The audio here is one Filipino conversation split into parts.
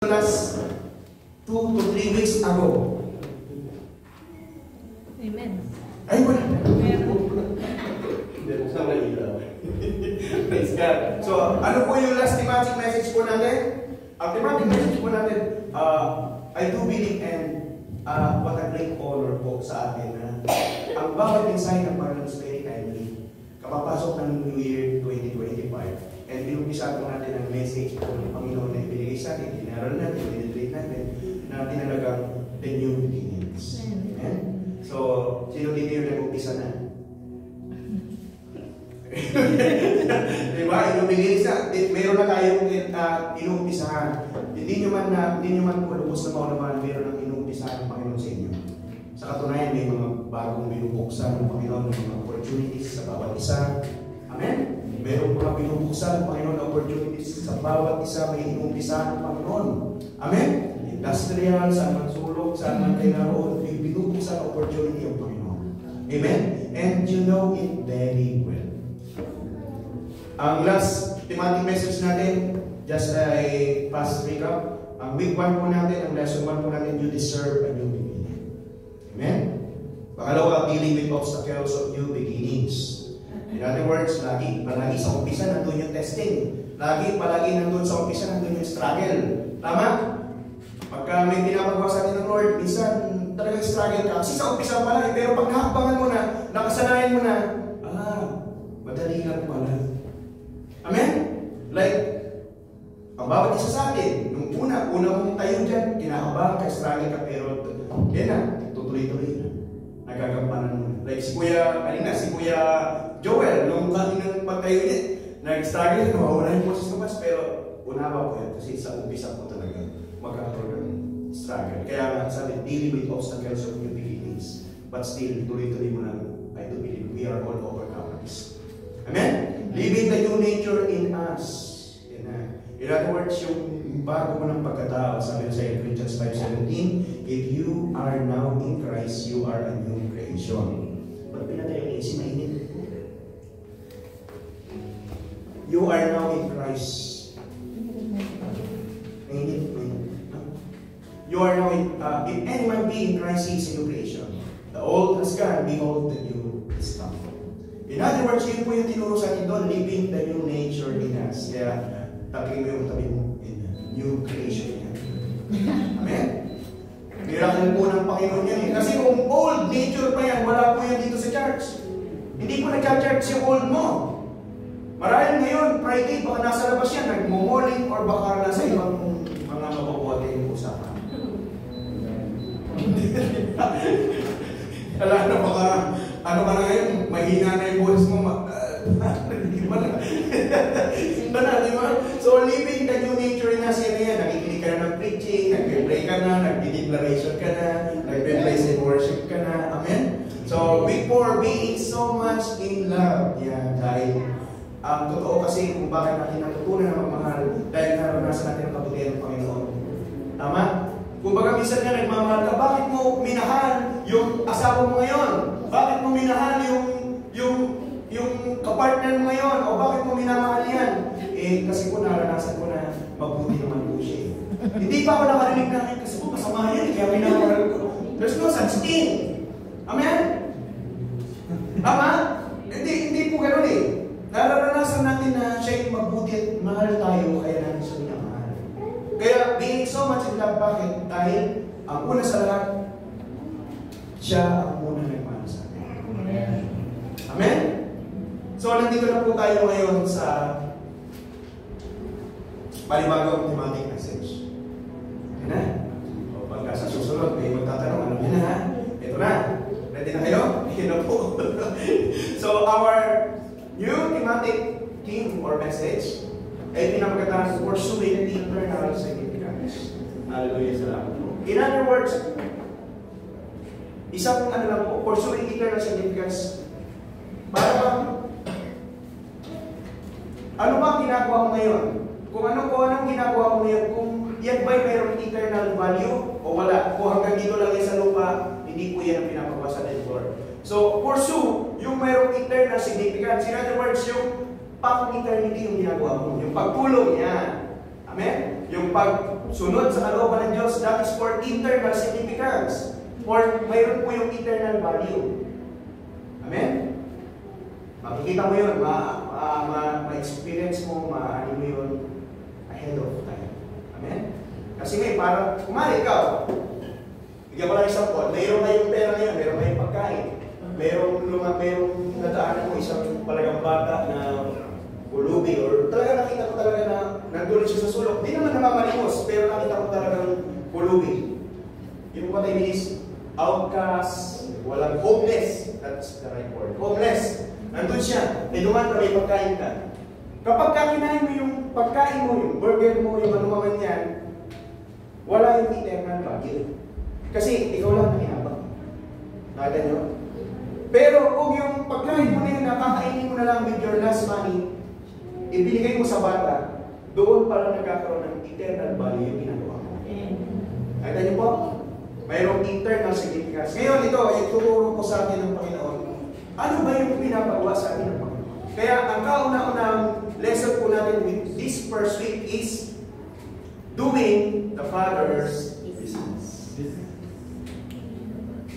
last 2 to 3 weeks ago. Amen. Ay, wala. Hindi, buksan na ilaw. Praise God. So, ano po yung last thematic message po natin? Ang thematic message po natin, I do believe and what a great honor po sa atin na ang bawat mensahe ng Barnabas Very Timely, kapapasok ng New Year 2025, and pinumpisa po natin ang message po ng Panginoon na ibinigay sa atin, inaral natin, dinedrate natin, na tinalagang the new beginnings. Amen? So, sino dito yung nag-umpisa na? Diba? Inumigilis na. Meron na tayong inumpisahan. Hindi nyo man po lubos na maunaman, meron ang inumpisahan ng Panginoon sa inyo. Sa katunayan, may mga bagong binubuksan ng Panginoon, may mga opportunities sa bawat isa. Amen? Meron mga binubuksan ng Panginoon na opportunities sa bawat isa, may inumpisahan ng Panginoon. Amen? Industrial, saan man sulok, saan man kayo naroon, may binubuksan ng opportunity ng Panginoon. Amen? And you know it very well. Ang last thematic message natin, just a fast recap. Ang week 1 po natin, ang lesson 1 po natin, you deserve a new beginning. Amen? Pangalawa, dealing with obstacles of new beginnings. In other words, palagi sa umpisa nandun yung testing. Palagi nandun sa umpisa nandun yung struggle. Tama? Pagka may pinapagawa sa atin ng Lord, minsan talagang struggle ka. Kasi sa umpisa pa lang, pero pag nakakbangan mo na, nakasanayan mo na, madali lang pala. Amen? Like, ang bawat isa sa atin, nung una mong tayo dyan, kinakabahan ka, struggle ka, pero yan na, tutuloy-tuloy na. Nagagampanan mo na. Like si Kuya Joel, nung kaninang pagtayo niya, nag-struggle, nawawala yung boses ng mas, pero unawa ko yan, kasi sa umpisa po talaga, magkakaroon ng struggle. Kaya nga, sabi, dealing with obstacles of new beginnings, but still, tuloy-tuloy mo na, I do believe, we are all overcomers. Amen? Living the new nature in us. In other words, yung bago mo ng pagkatao, sabi sa Corinthians 5:17, if you are now in Christ, you are a new creation. Ba't pinatay yung AC? Mainit. You are now in Christ. Mainit. You are now in, if anyone be in Christ, he is a new creation. The old has gone, behold, the new is come. In other words, yun po yung tinuro sa atin doon, living the new nature in us. Kaya, tabi mo in new creation yan. Amen? Miracle po ng Panginoon yan eh. Kasi kung old nature pa yan, wala po yan dito sa church. Hindi po nagka-church yung old mo. Marahil ngayon, Friday, baka nasa labas yan, nagmo-morning or baka nasa ibang mga mababote yung usapan. Alam na baka, ano ka na ngayon, mahina na yung boses mo, iba na, di ba? So, living the new nature in us, yan, nakikinig ka na ng preaching, nag-pray ka na, nag-declaration ka na, nag-praise and worship ka na, amen? So, before being so much in love, yan, dahil, ang totoo kasi kung bakit natin natutunan na magmahal, dahil naranasan natin ang kabutihan ng Panginoon. Tama? Kung baga minsan nga nagmamahal ka, bakit mo minahal yung asawa mo ngayon? Bakit mo minahal yung kapartner mo ngayon? O bakit mo minamahal yan? Eh, kasi po naranasan ko na mabuti naman po siya. Hindi pa ako nakarinig namin kasi po kasama yan, kaya minamahal ko. There's no such thing. Amen? Tama? Hindi po gano'n eh. Naranasan natin na siya yung mabuti at mahal tayo, kaya natin siya minamahal. Kaya being so much in love, bakit? Dahil ang una sa lahat, siya ang una nagmahal sa atin. Amen? So, nandito na po tayo ngayon sa panibagong thematic message. Yan na. O, pagka sa susunod, may magtatanong, ano yun na? Ito na. Ready na kayo? Yun na po. So, our new thematic theme or message ay pinamagatan pursuing eternal significance. Hallelujah, salamat po. In other words, isang ano lang po, pursuing eternal significance. Para bang, ano ba ang ginagawa mo ngayon? Kung anong ginagawa mo ngayon, kung yan ba'y mayroong eternal value o wala? Kung hanggang dito lang yan sa lupa, hindi po yan ang pinapagawa sa Lord. So, pursue yung mayroong eternal significance. In other words, yung pang-eternity yung ginagawa mo. Yung pagtulong yan. Amen? Yung sunod sa kalooban ng Diyos. That is for internal significance. Or mayroon po yung eternal value. Amen? Makikita mo yun, ma-experience mo, ma-ano mo yun ahead of time. Amen? Kasi ngayon, parang, kumari ikaw, bigyan ko lang isang po, mayroon kayong pera ngayon, mayroon kayong pagkain, mayroong nadaanan mo isang palagang bata na ulubi, or talaga nakita ko talaga na nandun siya sa sulok. Di naman namamalimos, pero nakita ko talagang ulubi. Yung what I mean is, outcast, walang homeless. That's the right word. Homeless. Nandun siya. Eh, duman ka, may pagkain ka. Kapag kinain mo yung pagkain mo, yung burger mo, yung ano man yan, wala yung eternal value. Kasi ikaw lang na kinabang. Nakita nyo? Pero kung yung pagkain mo na yun, nakakainin mo na lang with your last money, ibinigay mo sa bata, doon pala nagkakaroon ng eternal value yung ginagawa mo. Nakita nyo po? Mayroong internal significance. Ngayon, ito, ituturo ko sa atin ng Panginoon. Ano ba yung pinapagawa sa atin ng Panginoon? Kaya, ang kauna-unang lesson po natin with this first week is doing the Father's business.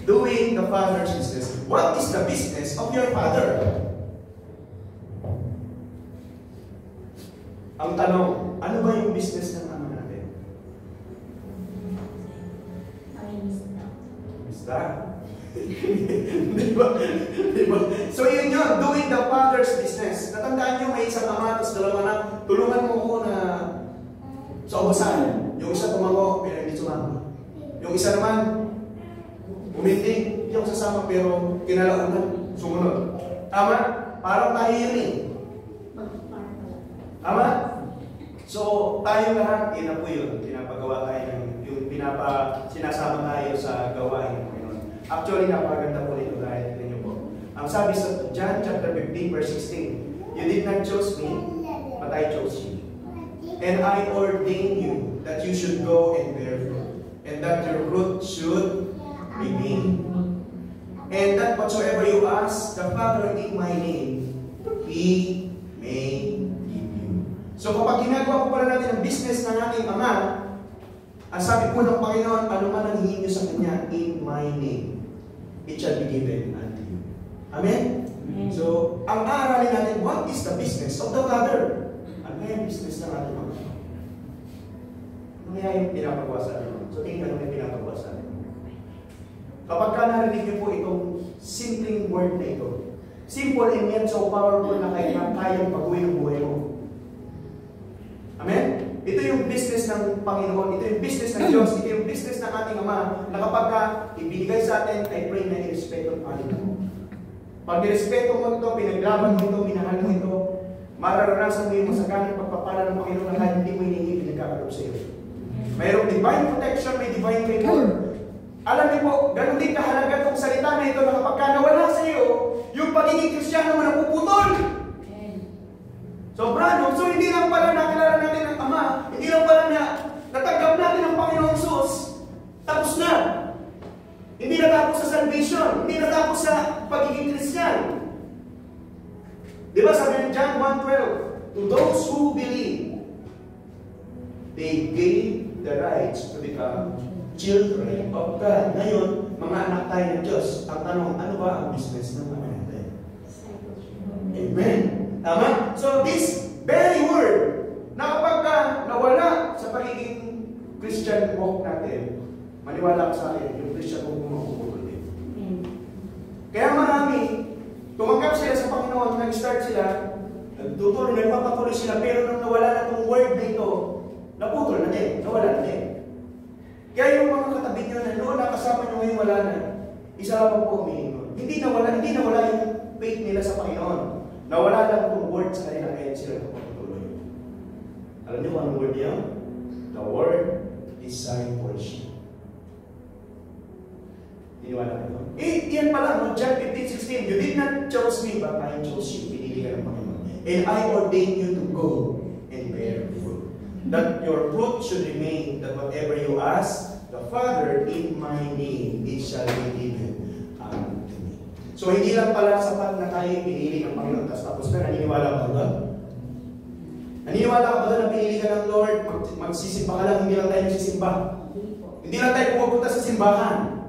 Doing the Father's business. What is the business of your Father? Ang tanong, ano ba yung business ng ama natin? Diba? So yun yun, doing the Father's business. Natandaan nyo, may isang ama, tapos dalawa na, tulungan mo ko na sa ubasan. Yung isa tumango, pero hindi sumama. Yung isa naman, umindi, hindi ako sasama, pero kinalaunan, sumunod. Tama? Parang tayo yun eh. Tama? So, tayo lahat, yun na po yun. Pinapagawa tayo ng, sinasama tayo sa gawain ng Panginoon. Actually, napaganda po nito dahil tignan niyo po. Ang sabi sa John chapter 15 verse 16, you did not choose me, but I chose you. And I ordain you that you should go and bear fruit, and that your fruit should remain. And that whatsoever you ask the Father in my name, He may give you. So kapag ginagawa po pala natin ang business ng ating Ama, ang sabi po ng Panginoon, ano man ang hingin nyo sa Kanya, in my name, it shall be given unto you. Amen? Amen. So, ang aaralin natin, what is the business of the Father? Ano yung business ng ating Ama? Ano kaya yung pinapagawa sa atin? So, tingnan ano yung pinapagawa sa atin. Kapag ka narinig niyo po itong simpleng word na ito, simple and yet so powerful na kayang pag-uwi ng buhay mo. Amen? Ito yung business ng Panginoon, ito yung business ng Diyos, ito yung business ng ating Ama, na kapag ka ibinigay sa atin, I pray na i-respeto ang ating mo. Pag i-respeto mo ito, pinaglaban mo ito, minahal mo ito, mararanasan mo yung masaganang pagpapala ng Panginoon na kahit hindi mo hinihingi, pinagkakaroon sa iyo. Mayroong divine protection, may divine favor. Alam niyo po, ganun din kahalaga itong salita na ito na kapag ka nawala sa iyo, yung pagiging Kristiyano mo napuputol. Sobra, no? So, hindi lang pala nakilala natin ang Ama, hindi lang pala na natanggap natin ang Panginoong Jesus, tapos na. Hindi natapos sa salvation, hindi natapos sa pagiging Christian. Di ba sabi ng John 1:12, to those who believe, they gave the rights to become children of God. Ngayon, mga anak tayo ng Diyos. Ang tanong, ano ba ang business ng mga natin? Amen. Tama? So this very word, na kapag nawala sa pagiging Christian walk natin, maniwala ka sa akin, yung Christian walk mo mapuputol din. Kaya marami, tumanggap sila sa Panginoon, nag-start sila, nagtutuloy, nagpapatuloy sila, pero nung nawala na itong word na ito, naputol na din, nawala na din. Kaya yung mga katabi nyo na noon nakasama nyo ngayon wala na, isa lang po humihingon. Hindi nawala yung faith nila sa Panginoon. Nawala lang itong word sa kanila kaya sila magpapatuloy. Alam niyo kung anong word yan? The word discipleship. Iniwala ko ito. Yan pala, John 15:16, you did not choose me, but I chose you. Pinili ka ng Panginoon. And I ordain you to go and bear fruit. That your fruit should remain, that whatever you ask the Father in my name, it shall be given unto me. So, hindi lang pala sapat na tayo pinili ng Panginoon, tapos na, naniniwala ka ba? Naniniwala ka ba doon na pinili ka ng Lord? Magsisimba ka lang, hindi lang tayo nagsisimba. Hindi lang tayo pumupunta sa simbahan.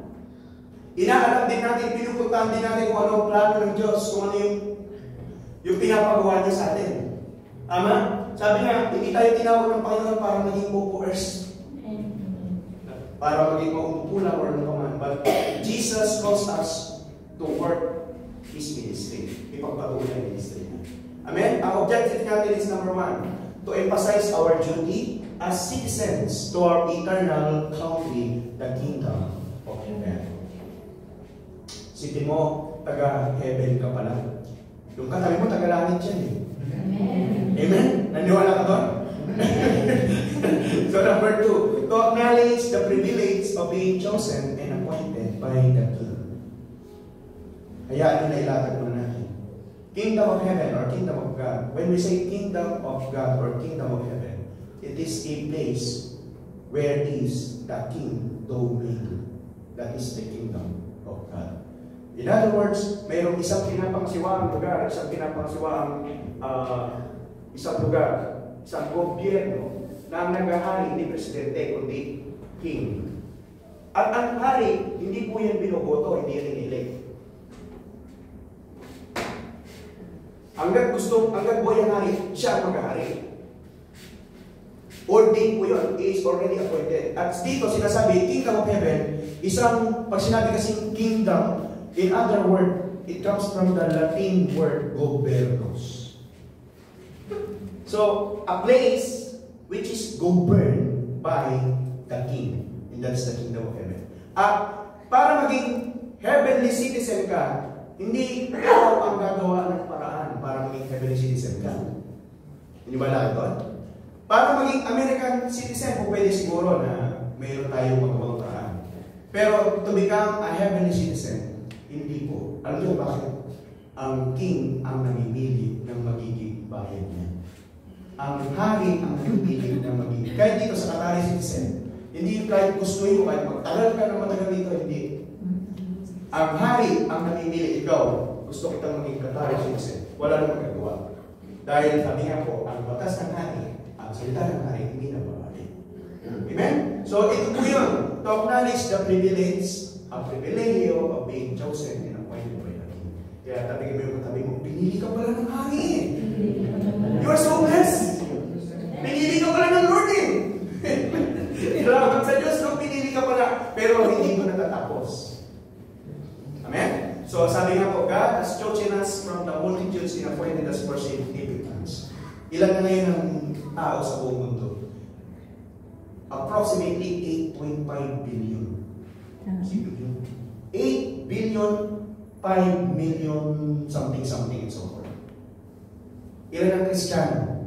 Inaalam din natin, pinupuntahan din natin kung ano ang plano ng Diyos, kung ano yung pinapagawa niya sa atin. Tama? Sabi nga, hindi tayo tinawag ng Panginoon para maging bukuers. Para maging maumupula or ano man. But Jesus calls us to work His ministry. Ipagpatuloy ang ministry niya. Amen? Ang objective natin is number 1, to emphasize our duty as citizens to our eternal country, the kingdom of heaven. Sipin mo, taga-heaven ka pala. Yung katabi mo, taga-langit yan eh. Amen? Naniwala ka doon? So number 2, to acknowledge the privilege of being chosen and appointed by the King. Hayaan nyo na ilatag muna natin. Kingdom of heaven or kingdom of God. When we say kingdom of God or kingdom of heaven, it is a place where is the King domain. That is the kingdom of God. In other words, mayroong isang pinapangasiwaang lugar, isang lugar, isang gobyerno na ang naghahari hindi presidente, kundi king. At ang hari, hindi po yan binoboto, hindi yan inilect. Hanggat buhay ang hari, siya ang maghahari. Ordained po yun, is already appointed. At dito sinasabi, kingdom of heaven, pag sinabi kasing kingdom, in other word, it comes from the Latin word gobernos. So, a place which is governed by the king. And that's the kingdom of heaven. Para maging heavenly citizen ka, hindi ikaw ang gagawa ng paraan para maging heavenly citizen ka. Hindi ba lahat doon? Para maging American citizen, kung pwede siguro na mayroon tayong magawang paraan. Pero to become a heavenly citizen, hindi po. Alam niyo bakit? Ang king ang namimili ng magiging bayan niya. Ang hari ang namimili ng magiging. Kahit dito sa Qatari citizen, hindi kahit gusto nyo, kahit magtagal ka ng matagal dito, hindi. Ang hari ang namimili, ikaw, gusto kitang maging Qatari citizen. Wala namang magagawa. Dahil sabi nga po, ang batas ng hari, ang salita ng hari, hindi na babalik. Amen? So ito po yun. To acknowledge the privilege, ang privilegyo of being chosen and appointed by the King. Kaya tabi mo yung katabi mo, pinili ka pala ng hari. You are so blessed. Pinili ka pala ng Lord eh. Salamat sa Diyos, no? Pinili ka pala. Pero hindi ko natatapos. Amen? So sabi nga po, God has chosen us from the multitudes and appointed us for significance. Ilan na ngayon ang tao sa buong mundo? Approximately 8.5 billion. 8 billion, 5 million, something, and so forth. Ilan ang Kristiyano?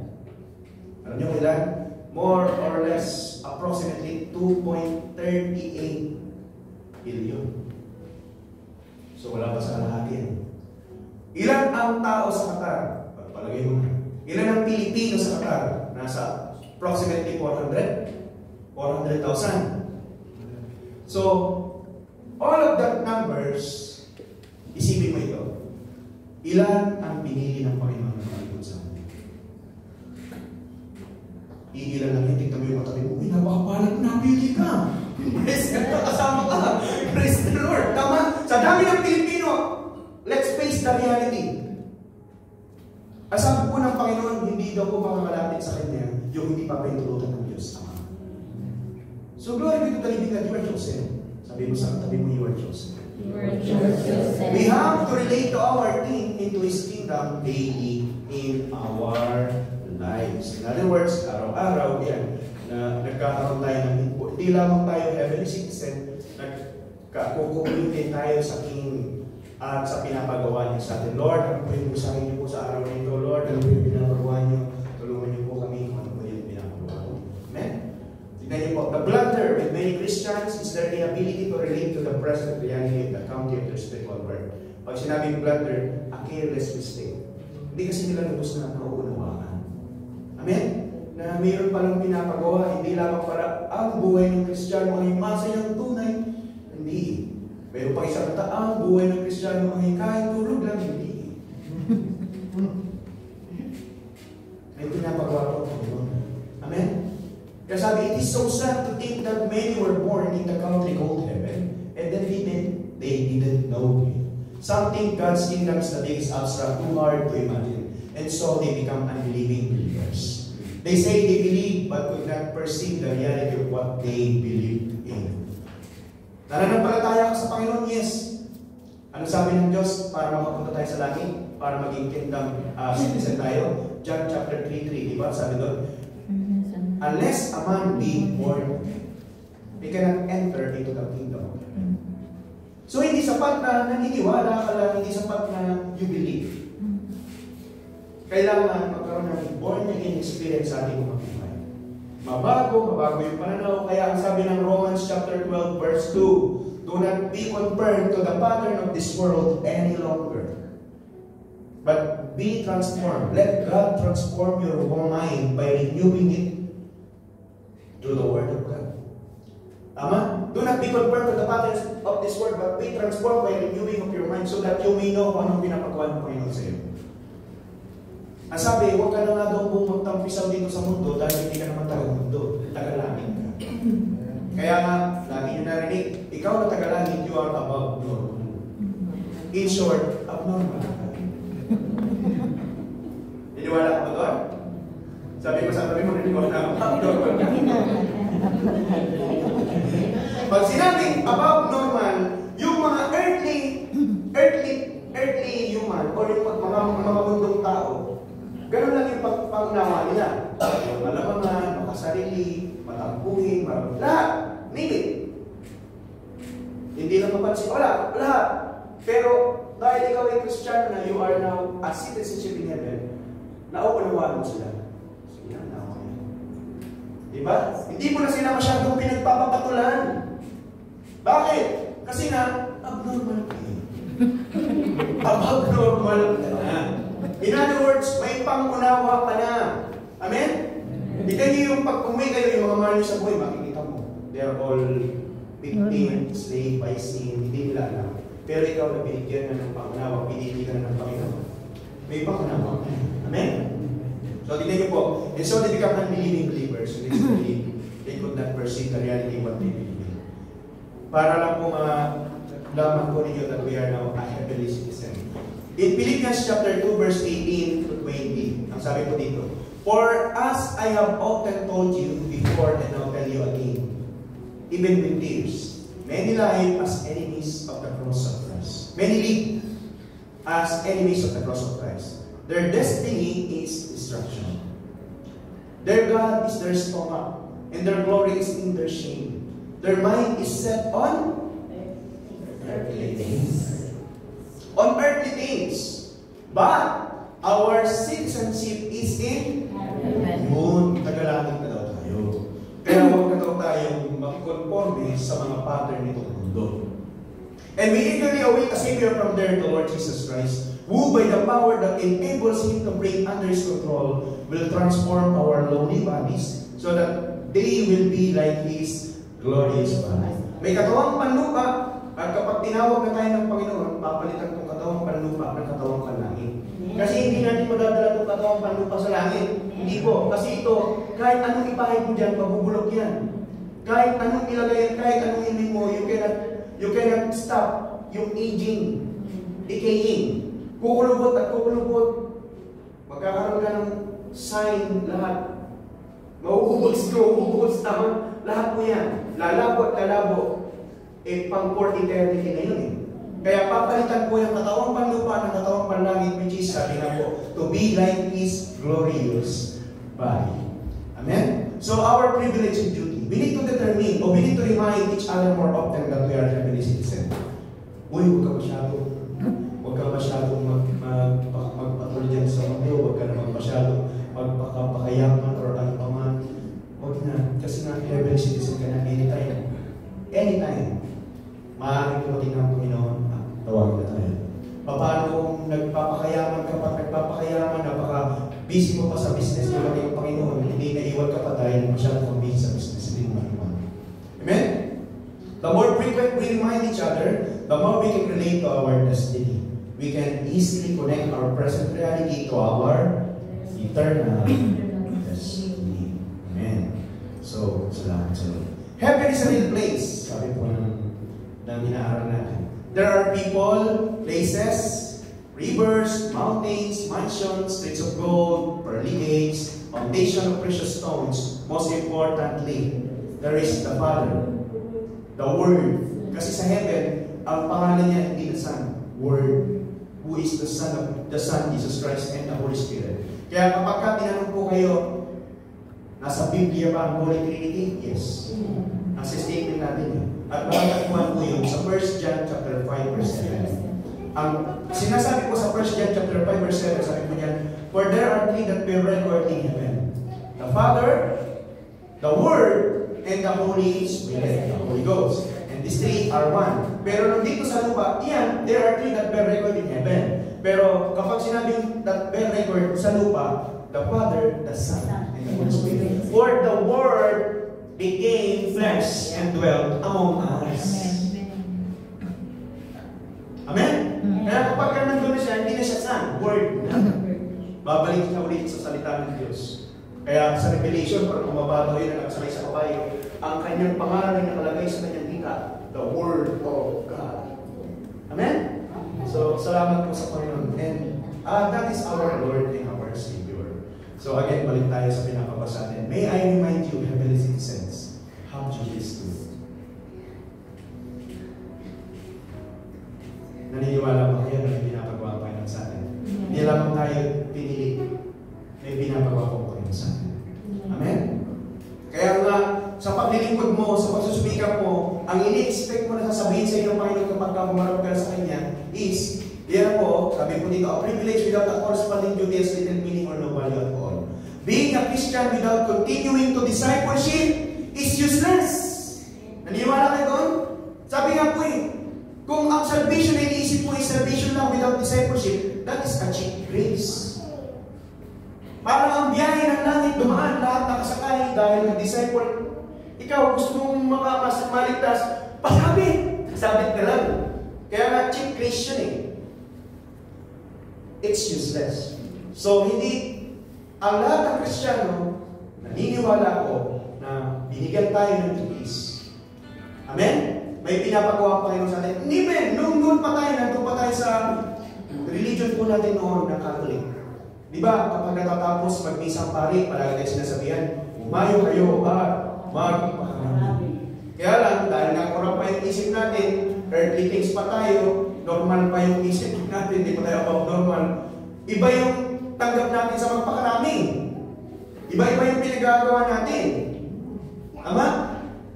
Alam niyo ilan? More or less, approximately 2.38 billion. So wala pa sa kalahati yan. Ilan ang tao sa Qatar? Palagay mo na. Ilan ang Pilipino sa Qatar? Nasa approximately 400,000. So, all of that numbers, isipin mo ito. Ilan ang pinili ng Panginoon na maligod sa amin? Iilan lang yung tignan mo yung katabi mo, napakapalag na napili ka. Praise God, kasama ka. Praise the Lord. Tama? Sa dami ng Pilipino, let's face the reality. Ang sabi po ng Panginoon, hindi daw po makakalapit sa Kanya yung hindi pa pinutulutan ng Diyos. Tama? So, glory be to the living God, you are chosen. Sabi mo sa katabi mo, you are chosen. We have to relate to our King into His kingdom daily in our lives. In other words, araw-araw yan, na nagkakaroon tayo ng input. Hindi lamang tayo heavenly citizen, nagkakukulitin tayo sa King at sa pinapagawa niya sa atin. Lord, ano po yung busahin niyo po sa araw nito? Lord, ano po yung pinapagawa niyo? Tulungan niyo po kami kung ano po yung pinapagawa niyo. Amen? Tignan niyo po, the blunder with many Christians is their inability to relate to the present reality of the county of their spiritual world. Pag sinabing blunder, a careless mistake. Hindi kasi nila lubos na nauunawaan. Amen? Na mayroon palang pinapagawa, hindi lamang para ang buhay ng Kristiyano ay masayang tunay. Hindi. Mayroon pa isang kata, ang buhay ng Kristiyano ay kahit tulog lang. Hindi. May pinapagawa po. so sad to think that many were born in the country called heaven, and then they didn't know it. Some think God's kingdom is the biggest abstract, too hard to imagine, and so they become unbelieving believers. They say they believe, but could not perceive the reality of what they believe in. Nananampalataya ka sa Panginoon, yes. Ano sabi ng Diyos para makapunta tayo sa langit? Para maging kingdom citizen tayo? John chapter 3:3, diba? Sabi doon, unless a man be born, he cannot enter into the kingdom of heaven. So hindi sapat na naniniwala ka lang, hindi sapat na you believe. Kailangan magkaroon ng born again experience sa ating mga buhay. Mabago yung pananaw. Kaya ang sabi ng Romans chapter 12 verse 2, do not be conformed to the pattern of this world any longer, but be transformed. Let God transform your mind by renewing it through the Word of God. Tama? Do not be conformed to the patterns of this world, but be transformed by renewing of your mind so that you may know kung anong pinapagawa ng Panginoon sa iyo. Ang sabi, huwag ka na nga daw magtampisaw dito sa mundo dahil hindi ka naman taga-mundo. Taga-langit ka. Kaya nga, lagi nyo narinig, ikaw na taga-langit, you are above normal. In short, abnormal ka. Niniwala ka ba doon? Sabi mo, niniwala ka abnormal ka. Pag sinabing above normal, yung mga earthly human, o yung mga mundong tao, ganun lang yung pangunawa nila. Malamangan, makasarili, matampuhin, lahat. Name it. Hindi lang mapansin. Wala, lahat. Pero dahil ikaw ay Kristiyano na you are now a citizenship in heaven, nauunawaan mo sila. So yan, diba? Hindi mo na sila masyadong pinagpapapatulan. Bakit? Kasi nga, abnormal ka. Abnormal ka na. In other words, may pangunawa ka na. Amen? Hindi kayo yung pag-uwi kayo, yung mga mahal nyo sa buhay, makikita mo. They are all victim, slave by sin, hindi nila alam. Pero ikaw na binigyan na ng pangunawa, pinili ka na ng Panginoon. May pangunawa. Amen? So, tignan niyo po. And so, they become unbelieving believers. So, they could not perceive the reality of what they believe in. Para lang po laman po ninyo that we are now a heavenly citizen. In Philippians chapter 2, verse 18 to 20, ang sabi po dito, for as I have often told you before and I'll tell you again, even with tears, many live as enemies of the cross of Christ. Many live as enemies of the cross of Christ. Their destiny is destruction. Their God is their stomach, and their glory is in their shame. Their mind is set on earthly things. On earthly things. But our citizenship is in heaven. Yun, tagalangit na daw tayo. Kaya huwag na daw tayong makikonforme sa mga pattern nitong mundo. And we eagerly await a Savior from there, the Lord Jesus Christ, who by the power that enables Him to bring under His control will transform our lowly bodies so that they will be like His glorious body. May katawang panlupa, at kapag tinawag na tayo ng Panginoon, papalitan itong katawang panlupa ng katawang panlangit. Kasi hindi natin madadala itong katawang panlupa sa langit. Hindi po. Kasi ito, kahit anong ipahid mo dyan, mabubulok yan. Kahit anong ilagay, kahit anong ilmin mo, you cannot stop yung aging, decaying. Kukulubot at kukulubot. Magkakaroon ka ng sign lahat. Mauubos naman. Lahat mo yan. Lalabo at lalabo. Pang for eternity na yun eh. Kaya papalitan po yung katawang panlupa ng katawang panlangit, which is, sabi na po, to be like His glorious body. Amen? So our privilege and duty, we need to determine, or we need to remind each other more often that we are heavenly citizens. Uy, huwag ka masyadong magpatuloy dyan sa mundo, huwag ka naman masyadong magpakayaman or ano pa man. Huwag na, kasi nga heavenly citizen ka na anytime. Anytime. Maaaring dumating ng Panginoon, tawagin na tayo. Paano kung nagpapakayaman ka pa, napaka-busy mo pa sa business, dumating ang Panginoon, hindi naiwan ka pa dahil masyadong kang busy sa business, hindi mo maiwan. Amen? The more frequent we remind each other, the more we can relate to our destiny. We can easily connect our present reality to our eternal destiny. Amen. So, salamat. salamat sa Lord. Heaven is a real place. Sabi po ng inaaral natin. There are people, places, rivers, mountains, mansions, streets of gold, pearly gates, foundation of precious stones. Most importantly, there is the Father, the Word. Kasi sa heaven, ang pangalan niya hindi the Son, Word, who is the Son, Jesus Christ, and the Holy Spirit. Kaya kapag ka tinanong po kayo, nasa Biblia ba ang Holy Trinity? Yes. Nasa statement natin yun. At makakatuan po yun sa 1 John chapter 5 verse 7. Ang sinasabi po sa 1 John chapter 5 verse 7, sabi po niyan, for there are three that bear record in heaven. The Father, the Word, and the Holy Spirit, the Holy Ghost. And these three are one. Pero nung dito sa lupa, yan, there are three that bear record in heaven. Pero kapag sinabing that bear record sa lupa, the Father, the Son, and the Holy Spirit. For the Word became flesh and dwelt among us. Amen? Kaya kapag ka nandun na siya, hindi na siya Son, Word. Babalik siya ulit sa salita ng Diyos. Kaya sa Revelation, parang kumabataw yun na nagsakay sa kabayo, ang kanyang pangalan ay nakalagay sa kanyang dita, the Word of God. Amen? So, salamat po sa Panginoon. And that is our Lord and our Savior. So again, balik tayo sa pinakabasa natin. May I remind you, heavenly citizens, how Judas stood. Naniniwala ba kayo na may pinapagawa ang Panginoon sa atin? Hindi lamang tayo pinili, may pinapagawa po ang Panginoon sa atin. Amen? Kaya nga, sa paglilingkod mo, sa pagsusumikap mo, ang ini-expect mo na sasabihin sa iyo ng Panginoon kapag kumarap ka sa Kanya is, yan po, sabi po dito, a privilege without a corresponding duty has little meaning or no value at all. Being a Christian without continuing to discipleship is useless. Naniwala kayo doon? Sabi nga po kung ang salvation ay iniisip mo ay salvation lang without discipleship, that is a cheap grace. Parang ang biyahe ng langit, dumaan, lahat nakasakay dahil nag-disciple. Ikaw, gusto mong maligtas, pasabit! Sabit ka lang. Kaya nga, cheap Christian It's useless. So, hindi, ang lahat ng Kristiyano, naniniwala ko na binigyan tayo ng grace. Amen? May pinapagawa pa kayo sa atin. Hindi men, nung pa tayo, nandun pa tayo sa religion po natin noon na Catholic. Di ba, kapag natatapos mag-misang pari, palagi tayo sinasabihan, umayo kayo at magpakarami. Kaya lang, dahil nakurap pa yung isip natin, earthly things pa tayo, normal pa yung isip natin, hindi pa tayo above normal. Iba yung tanggap natin sa magpakarami. Iba-iba yung pinagagawa natin. Ama?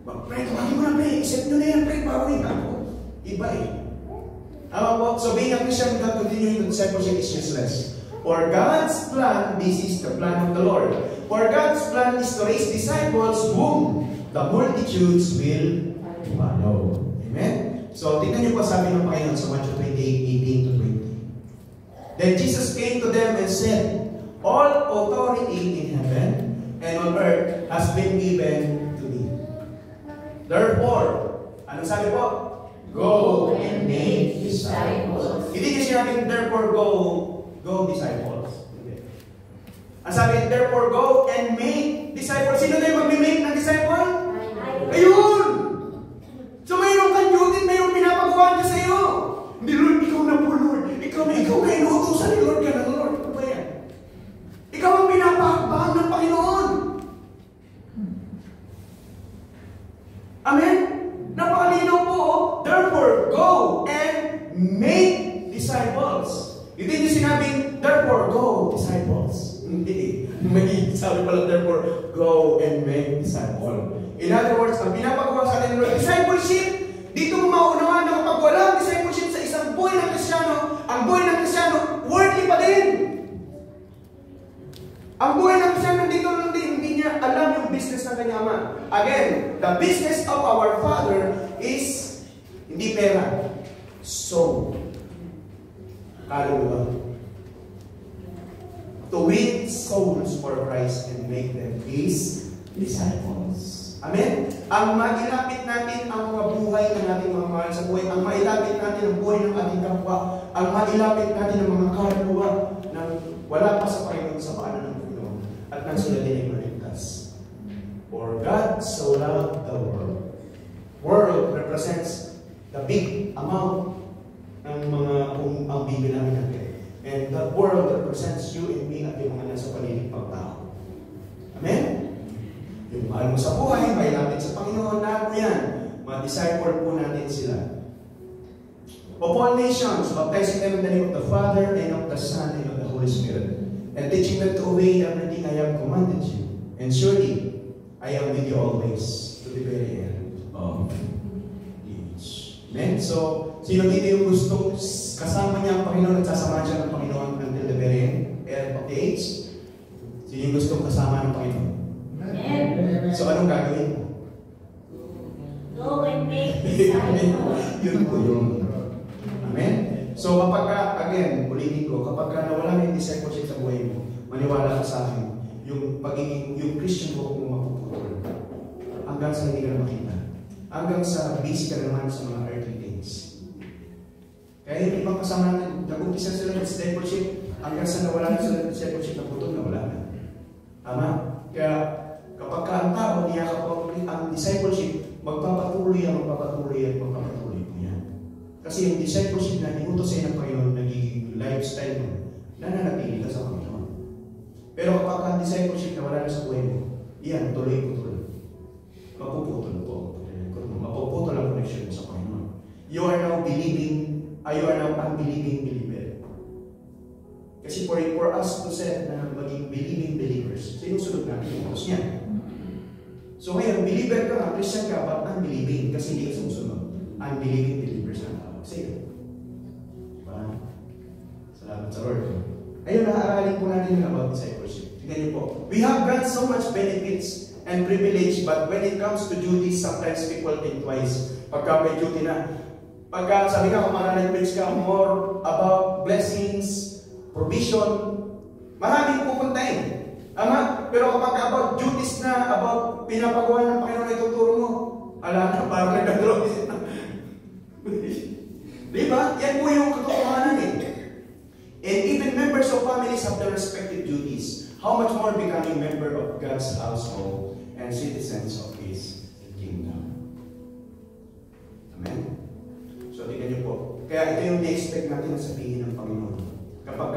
Pre, tawagin mo na, pre. Isip nyo na yan, pre. Pawin ako. Iba Ama po, so being a Christian without continuing the discipleship is useless. For God's plan, this is the plan of the Lord. For God's plan is to raise disciples whom the multitudes will follow. Amen? So, tingnan niyo po sabi ng Panginoon sa Matthew 28:18-20. Then Jesus came to them and said, all authority in heaven and on earth has been given to me. Therefore, anong sabi po? Go and make disciples. Hindi niya sinabing, therefore go disciples. Okay. Ang sabi, therefore go and make disciples. Sino na yung mag-make ng disciple? Ayun! So mayroon kang duty, mayroon pinapagawa niya sa iyo. Hindi, Lord, ikaw na po, Lord. Ikaw na inuutosan ni Lord ka na, Lord. Ano ba yan? Ikaw ang pinapahakbang ng Panginoon. Amen? Napakalinaw po, therefore, go and make disciples. Hindi niyo sinabing, therefore, go, disciples. Hindi. May sabi pala, therefore, go and make disciples. In other words, ang pinapagawa sa atin ng discipleship, dito mo maunawaan na kapag wala ang discipleship sa isang buhay ng Kristiyano, ang buhay ng Kristiyano, worldly pa din. Ang buhay ng Kristiyano dito lang din, hindi niya alam yung business ng kanyang ama. Again, the business of our Father is hindi pera. So, kaluluwa. To win souls for Christ and make them His disciples. Amen? Ang mailapit natin ang mga buhay ng ating mga mahal sa buhay, ang mailapit natin ang buhay ng ating kapwa, ang mailapit natin ang mga kaluluwa na wala pa sa Panginoon sa paanan ng Panginoon at nang sila din ay maligtas. O For God so loved the world. World represents the big amount ng mga kung ang bibilangin natin. And that world represents you and me at yung mga nasa paligid pang tao. Amen? Yung mahal mo sa buhay, may lapit sa Panginoon, lahat mo yan. Mga disciple po natin sila. Of all nations, baptizing them in the name of the Father, and of the Son, and of the Holy Spirit, and teaching them to obey everything I have commanded you. And surely, I am with you always, to the very end of the age. Amen? So, sino dito yung gustong kasama niya ang Panginoon at sasama siya ng Panginoon until the very end of the age? Sino yung gustong kasama ng Panginoon? Amen. So, anong gagawin mo? Go and make disciples. Yun po yun. Amen? So, kapag again, ulitin ko, kapag nawala na yung discipleship sa buhay mo, maniwala ka sa akin, yung Christian walk mo mapuputol. Hanggang sa hindi ka na makita. Hanggang sa busy ka naman sa mga earthly things. Kaya yung ibang kasama natin, nag-umpisa sila ng discipleship, hanggang sa nawala na sila ng discipleship, naputol na wala na. Tama? Kaya, kapag ka ang tao, niyakap ang discipleship, magpapatuloy po yan. Kasi yung discipleship na inutos sa'yo ng Panginoon, nagiging lifestyle mo, nananatili ka sa Panginoon. Pero kapag ang discipleship na wala na sa buhay mo, yan, tuloy-putol. Mapuputol po. Mapuputol ang connection mo sa Panginoon. You are now unbelieving believer. Kasi for us to set na maging believing believers, sinusunod natin yung utos niya. So ngayon, believer ka nga, Christian ka, but unbelieving kasi hindi ka sumusunod. Unbelieving believers na tawag sa'yo. Diba? Salamat sa Lord. Ayun, naaaralin po natin yung about discipleship. Tignan niyo po. We have got so much benefits and privilege, but when it comes to duties, sometimes people think twice. Pagka may duty na, pagka sabi ka, kung mananag-preach ka more about blessings, provision, maraming pupuntahin. Ama, pero kapag about duties na, about pinapagawa ng Panginoon na ituturo mo, ala na, parang nagdadro. Diba? Yan po yung katotohanan eh. And even members of families have their respective duties. How much more becoming member of God's household and citizens of His kingdom. Amen? So, tingnan niyo po. Kaya ito yung na-expect natin na sabihin ng Panginoon. Kapag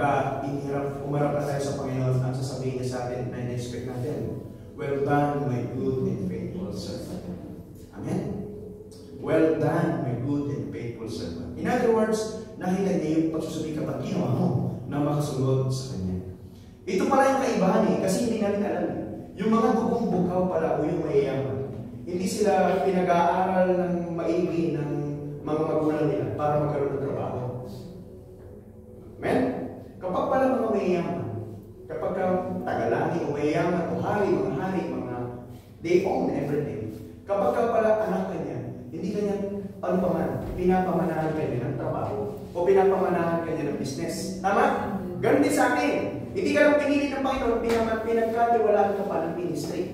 umarap na tayo sa Panginoon, ang sasabihin niya sa atin na na-expect natin, well done, my good and faithful servant. Amen? Well done, my good and faithful servant. In other words, nakita niya yung pagsusabi ka ba't ginawa mo na makasunod sa Kanya. Ito pala yung kaibahan eh, kasi hindi natin alam. Yung mga dugong bukaw pala o yung mayayaman, hindi sila pinag-aaral ng maigi ng mga magulang nila para magkaroon ng trabaho. Amen? Kapag pala mga mayayaman, kapag tagalani o mayayaman o mga hari, they own everything. Kapag pala anak ka niya, hindi kanya, pinapamanahan ka niya ng trabaho o pinapamanahan ka niya ng business. Tama? Ganun din sa akin. Hindi ka lang pinili ng Panginoon, pinagkatiwalaan ka pa ng ministry.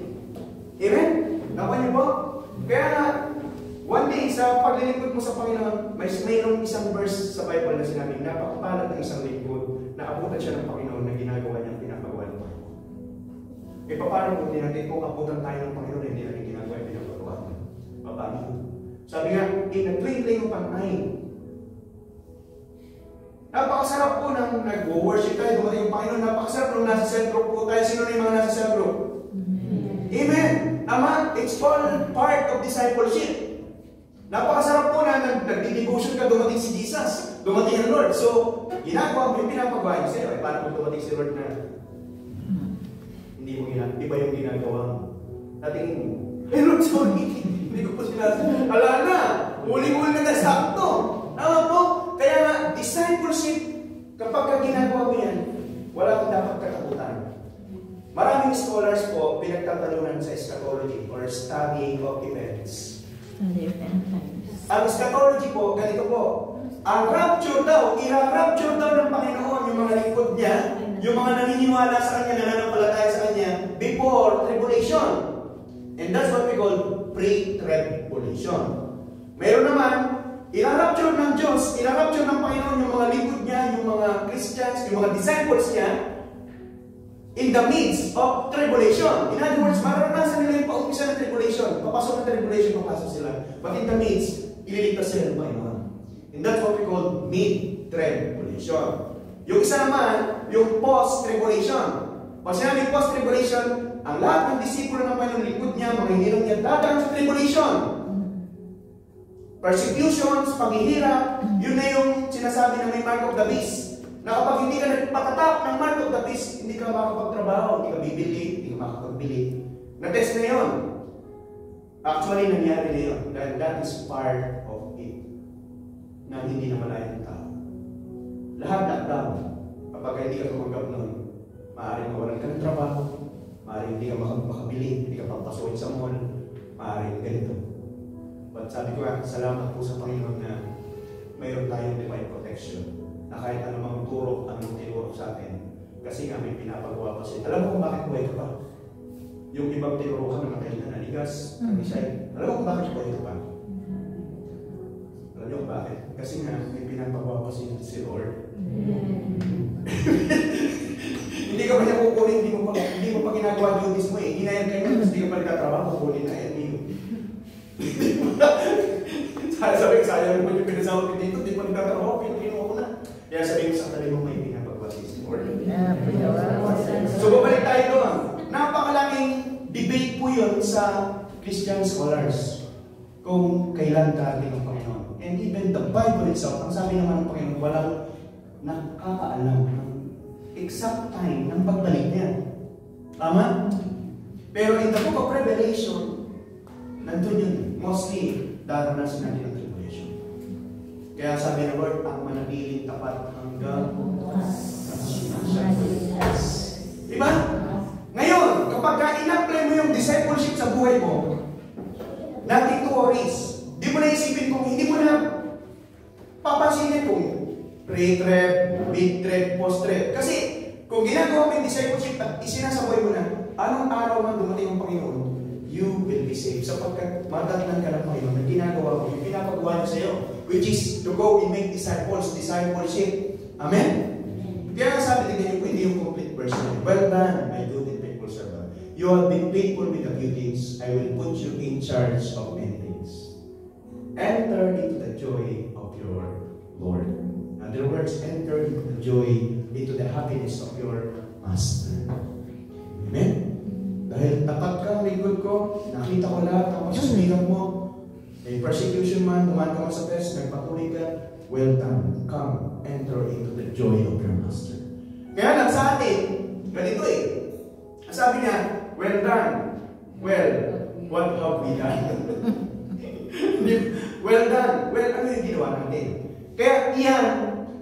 Amen? Nakuha niyo po? Kaya one day, sa paglilingkod mo sa Panginoon, mayroong isang verse sa Bible na sinabi, napakapalad ng isang lingkod na abutan siya ng Panginoon na ginagawa niya, pinapagawa ng Panginoon. E paano kung hindi natin kung abutan tayo ng Panginoon, hindi natin ginagawa yung pinapagawa niya? Paano? Sabi nga, in a twinkling of an eye. Napakasarap po nang nag-worship tayo, dumating yung Panginoon, napakasarap nung nasa sentro po tayo. Sino na yung mga nasa sentro? Amen! Ama, it's all part of discipleship. Napakasarap po na nag-devotion ka, dumating si Jesus, dumating ang Lord. So, ginagawa mo yung pinapagawa niyo sa'yo. Paano kung dumating si Lord na hindi mo iba yung ginagawa mo? Natingin mo, hey Lord, sorry, hindi ko po sinasabi. Ala na, uli-uli na tayo sakto. Tama po? Kaya nga, discipleship, kapag ginagawa mo yan, wala kang dapat katakutan. Maraming scholars po pinagtatalunan sa eschatology or studying of events. Ang eschatology po, ganito po. Ang rapture daw, i-rapture daw ng Panginoon yung mga lingkod niya, yung mga naniniwala sa Kanya, nananampalataya sa Kanya, before tribulation. And that's what we call pre-tribulation. Meron naman, i-rapture ng Diyos, i-rapture ng Panginoon yung mga lingkod niya, yung mga Christians, yung mga disciples niya, in the midst of tribulation. In other words, maranasan nila yung paumpisa ng tribulation. Papasok ng tribulation, papasok sila. But in the midst, ililigtas sila ng Panginoon. And that's what we call mid-tribulation. Yung isa naman, yung post-tribulation. Pag sinabi post-tribulation, ang lahat ng disipulo ng Panginoon, likod niya, mga hinirang niya, dadaan sa tribulation. Persecutions, paghihirap, yun na yung sinasabi na may mark of the beast. Na kapag hindi ka nagpatatap ng mark of the beast, hindi ka makakapagtrabaho, hindi ka bibili, hindi ka makapagbili. Na-test na yun. Actually, nangyari na yun. Dahil that is part of it. Na hindi na malaya ng tao. Lahat lockdown. Kapag hindi ka tumanggap nun, maaaring mawalan ka ng trabaho, maaaring hindi ka makabili, hindi ka papasukin sa mall, maaaring ganito. But sabi ko nga, salamat po sa Panginoon na mayroon tayong divine protection. Na kahit anumang turok, anumang tinurok sa atin. Kasi nga may pinapagawa pa siya. Alam mo kung bakit buhay ka pa? Yung ibang tinurukan na kailan na ligas, alam mo kung bakit buhay ka pa? Alam niyo kung bakit? Kasi nga may pinapagawa pa siya si Lord. Hindi ka pa niya kukunin, hindi mo pa ginagawa duties mo eh. Hinayang kayo, hindi ka pa nagtatrabaho, kukunin na yan. Sabi ko, sayang mo yung pinasawag ko dito, hindi pa nagtatrabaho, pinukinuha ko na. Kaya sabi ko sa tabi mo, may pinapagawa si Lord. So, babalik tayo doon. Napakalaking debate po yun sa Christian scholars kung kailan darating ang Panginoon. And even the Bible itself, ang sabi naman ng Panginoon, walang nakakaalam ng exact time ng pagbalik niya. Tama? Pero in the book of Revelation, nandun yun. Mostly, daranasin natin ang tribulation. Kaya sabi ng Lord, ang manatiling tapat hanggang diba? Ngayon, kapag in-apply mo yung discipleship sa buhay mo, nothing to worries. Di mo na isipin kung hindi mo na papansinin kung pre-trip, mid-trip, post-trip. Kasi kung ginagawa mo yung discipleship at isinasabuhay mo na, anong araw man dumating ang Panginoon, you will be saved. Sapagkat matatnan ka ng Panginoon na ginagawa mo, yung pinapagawa niya sa iyo, which is to go and make disciples, discipleship. Amen? Kaya sabi din niyo, hindi yung complete version. Well done, my good and faithful servant. You have been faithful with a few things. I will put you in charge of many things. Enter into the joy of your Lord. In other words, enter into the joy, into the happiness of your Master. Amen? Dahil tapat ka, may good ko, nakita ko lahat, ang pagsusuligan mo, may persecution man, dumaan ka man sa test, nagpatuloy ka, well done, come, enter into the joy of your Master. Kaya lang sa atin, ganito eh. Sabi niya, well done. Well, what have we done? Well done. Well, ano yung ginawa natin? Kaya iyan,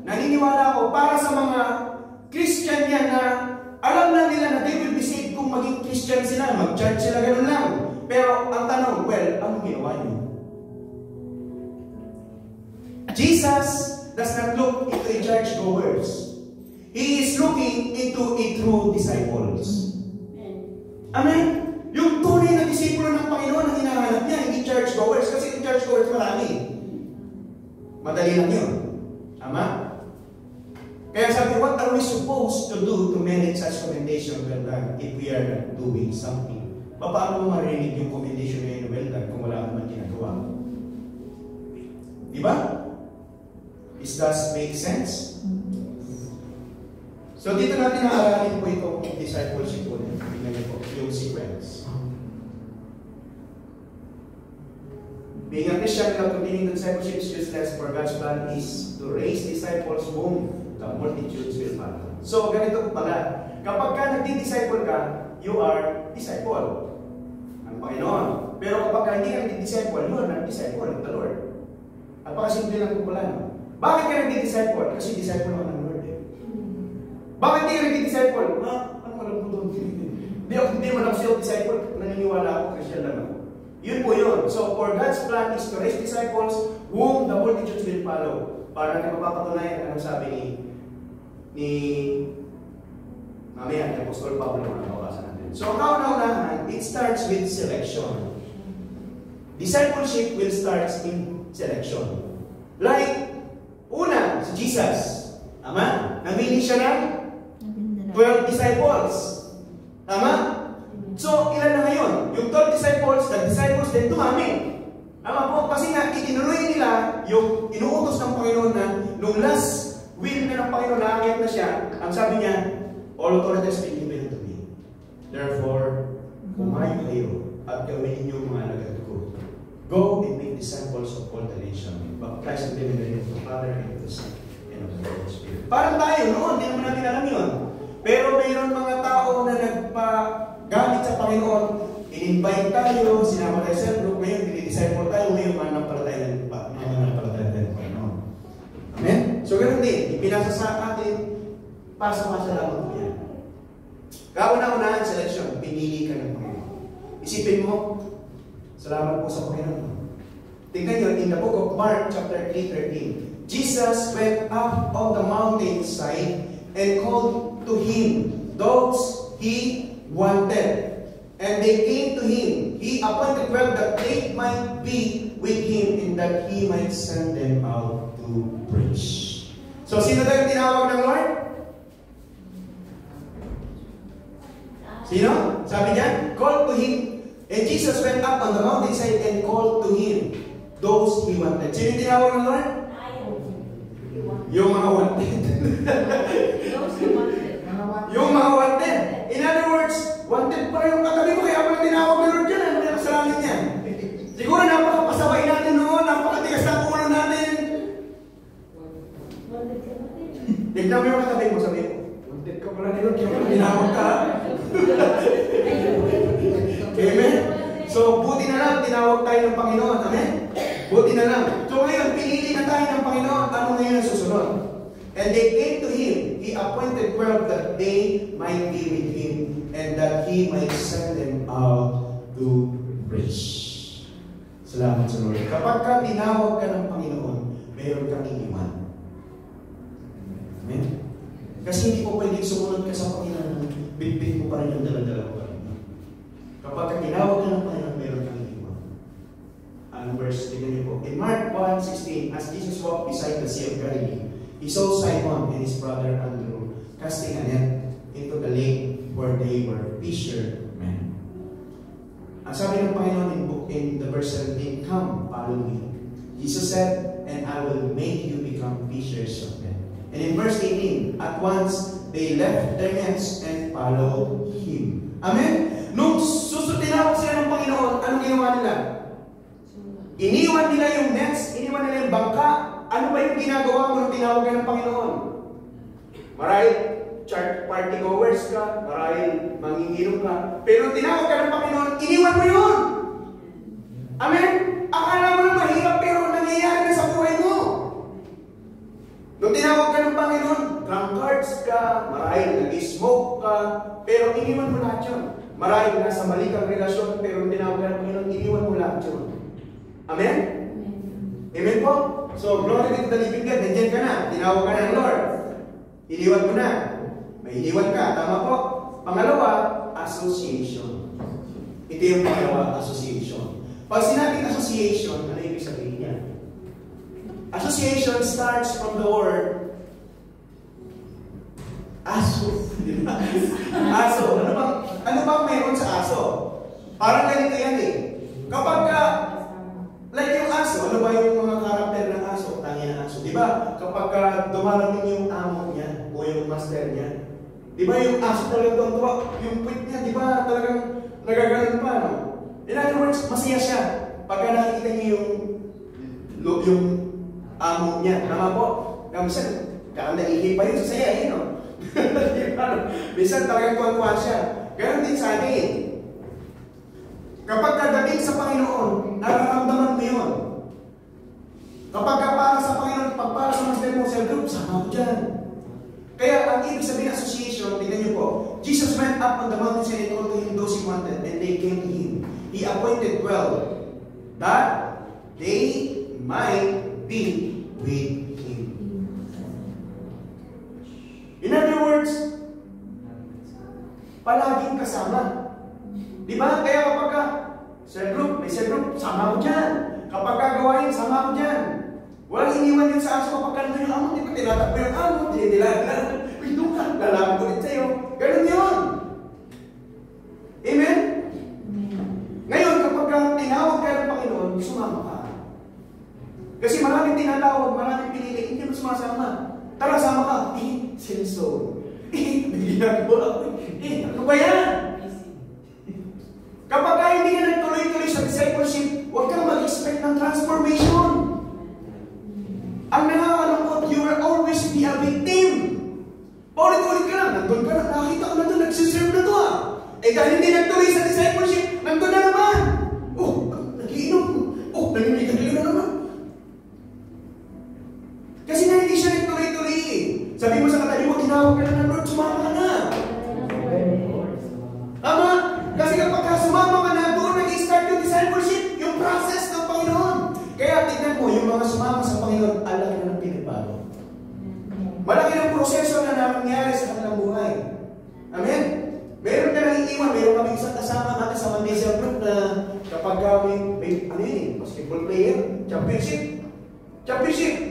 naniniwala ako para sa mga Christian yan na alam lang nila na they will be saved kung maging Christian sila, mag-church sila, ganun lang. Pero ang tanong, well, anong ginawa niyo? Jesus does not look into a churchgoers. He is looking into a true disciples. Amen? Yung tunay na disipulo ng Panginoon ang hinahanap niya, hindi churchgoers. Kasi yung churchgoers marami. Madali lang yun. Tama? Kaya sabi, what are we supposed to do to merit such commendation well done if we are not doing something? Paano mo marinig yung commendation na yun well done kung wala naman ginagawa? Diba? Does that make sense? So dito natin naaralin po itong discipleship po. Tingnan niyo po yung sequence. Being a Christian without continuing the discipleship is useless, for God's plan is to raise disciples whom the multitudes will follow. So ganito pala, kapag ka nagdi-disciple ka, you are disciple ng Panginoon. Pero kapag ka hindi ka nagdi-disciple, you are not disciple of the Lord. At pakasimple lang po pala. Bakit ka nagdi-disciple? Kasi disciple ako ng Lord eh. Bakit hindi ka nagdi-disciple? Ano alam mo doon? Hindi mo lang siya disciple, naniniwala ako, Christian lang ako. Yun po yun. So, for God's plan is to raise disciples whom the multitudes will follow. Para na mapapatunayan anong sabi ni mamaya, ni Apostol Pablo na nababasa natin. So, ang kauna-unahan, it starts with selection. Discipleship will start in selection. Like, una, si Jesus. Ama? Namili siya ng 12 disciples. Tama? So, ilan na ngayon? Yung 12 disciples, nag-disciples din dumami. Tama po? Kasi nga, itinuloy nila yung inuutos ng Panginoon na nung last will na ng Panginoon, nakakit na siya. Ang sabi niya, all authority has been given to me. Therefore, kumain kayo at gawin niyo mga alagad ko. Go and make disciples of all the nations. Baptize them in the name of the Father and of the Son and of the Holy Spirit. Parang tayo noon, hindi naman natin alam yun. Pero mayroon mga tao na nagpagalit sa Panginoon, in-invite tayo, sinama tayo sa group, ngayon, dinidisciple tayo, ngayon, mananampalataya ng Panginoon. Amen? So, ganun din, ipinasa sa atin, pasa-pasa lamang po yan. Kauna-unahan sa leksyon, pinili ka ng Panginoon. Isipin mo, salamat po sa Panginoon. Tingnan nyo, in the book of Mark, chapter 3:13, Jesus went up on the mountainside and called to him those he wanted. And they came to him. He appointed 12 that they might be with him and that he might send them out to preach. So, sino tayo tinawag ng Lord? Sino? Sabi niya, called to him. And Jesus went up on the mountainside and called to him those he wanted. Sino yung tinawag ng Lord? Yung mga wanted. Yung mga wanted. In other words, wanted pa yung katabi ko, kaya pala tinawag ng Lord yan. Ano yung kasalanan niya? Siguro napakapasabay natin noon, napakatigas na ulo natin. Tignan mo yung katabi mo, sabi mo, wanted ka pala ni Lord, kaya pala tinawag ka. Amen? So, buti na lang, tinawag tayo ng Panginoon. Amen? Buti na lang. So, ngayon, pinili na tayo ng Panginoon. Ano ngayon ang susunod? And they came to him. He appointed 12 that they might be with him and that he might send them out to preach. Salamat sa Lord. Kapag ka tinawag ka ng Panginoon, mayroon kang iniwan. Amen? Kasi hindi po pwedeng sumunod ka sa Panginoon, bitbit mo pa rin yung dala-dala ko. Kapag tinawag ka ng Panginoon, meron kang iwan. Ang verse, tignan niyo po. In Mark 1:16, as Jesus walked beside the Sea of Galilee, he saw Simon and his brother Andrew casting a net into the lake where they were fishermen. Ang sabi ng Panginoon in the verse 17, come, follow me. Jesus said, and I will make you become fishers of men. And in verse 18, at once they left their nets and followed him. Amen? Nung tinawag sila ng Panginoon, anong ginawa nila? Iniwan nila yung nets, iniwan nila yung bangka. Ano ba yung ginagawa mo nung tinawag ka ng Panginoon? Marahil church party goers ka, marahil manginginom ka. Pero tinawag ka ng Panginoon, iniwan mo yun! Amen? Akala mo na mahirap pero nangyayari na sa buhay mo. Nung tinawag ka ng Panginoon, drunkards ka, marahil nag-smoke ka, pero iniwan mo lahat yun. Marahil nasa mali kang relasyon, pero tinawag ka ng Panginoon, iniwan mo lahat yun. Amen? Amen po? So, glory to the living God, nandiyan ka na, tinawag ka ng Lord. Iniwan mo na. May iniwan ka, tama po? Pangalawa, association. Ito yung pangalawa, association. Pag sinabing association, ano yung sabihin niya? Association starts from the word aso. Diba? Aso. Ano bang meron sa aso? Parang ganito yan eh. Kapag like yung aso, ano ba yung mga karakter ng aso? Tangi ng aso. Diba? Kapag dumarating yung amo niya o yung master niya, diba yung aso talagang tuwa, yung puwit niya, diba talagang nagaganon pa, no? In other words, masaya siya. Pagka nakikita niyo yung amo niya. Tama po? Minsan, naihi pa yun sa saya, eh, no? Minsan talagang tuwan-tuwa siya. Ganon din sa atin. Kapag kadating sa Panginoon, nararamdaman mo yun. Kapag para sa Panginoon, pag para sa master mo, cell group, sama mo dyan. Kaya ang ibig sabihin association, tingnan niyo po, Jesus went up on the mountain and told to him those he wanted, and they came to him. He appointed 12 that they might be with him. In other words, palaging kasama. Di ba? Kaya kapag cell group, may cell group, sama mo dyan. Kapag gagawain, sama mo dyan. Walang iniwan yun sa aso kapag ano yung amo, di ba? Tinatakbo yung amo, dinilaglan. Uy, doon ka, lalapit ulit sa'yo. Ganun yun. Kasi maraming tinatawag, maraming pinili, hindi mo sumasama. Tara, sama ka. Senso. May ginagawa ako. Ano ba yan? Kapag hindi ka nagtuloy-tuloy sa discipleship, huwag kang mag-expect ng transformation. Ang nangangalangkot, you will always be a victim. Paulit-ulit ka lang, nandun ka na, nakita ko na doon, nagsiserve na to ah. Dahil hindi nagtuloy sa discipleship, nandun na naman. Nagiinom. Naninigalig na naman. Kasi na hindi siya nagtuloy-tuloy. Sabi mo sa katabi mo, tinawag ka na ng Lord, sumama ka na. Tama? Kasi kapag sumama ka na, doon nag-start yung discipleship, yung process ng Panginoon. Kaya tignan mo, yung mga sumama sa Panginoon, alaki na ng pinagbago. Malaki ng proseso na nangyari sa kanilang buhay. Amen? Meron ka nang iiwan, meron kami isang kasama natin sa Malaysia group na kapag may basketball player, championship,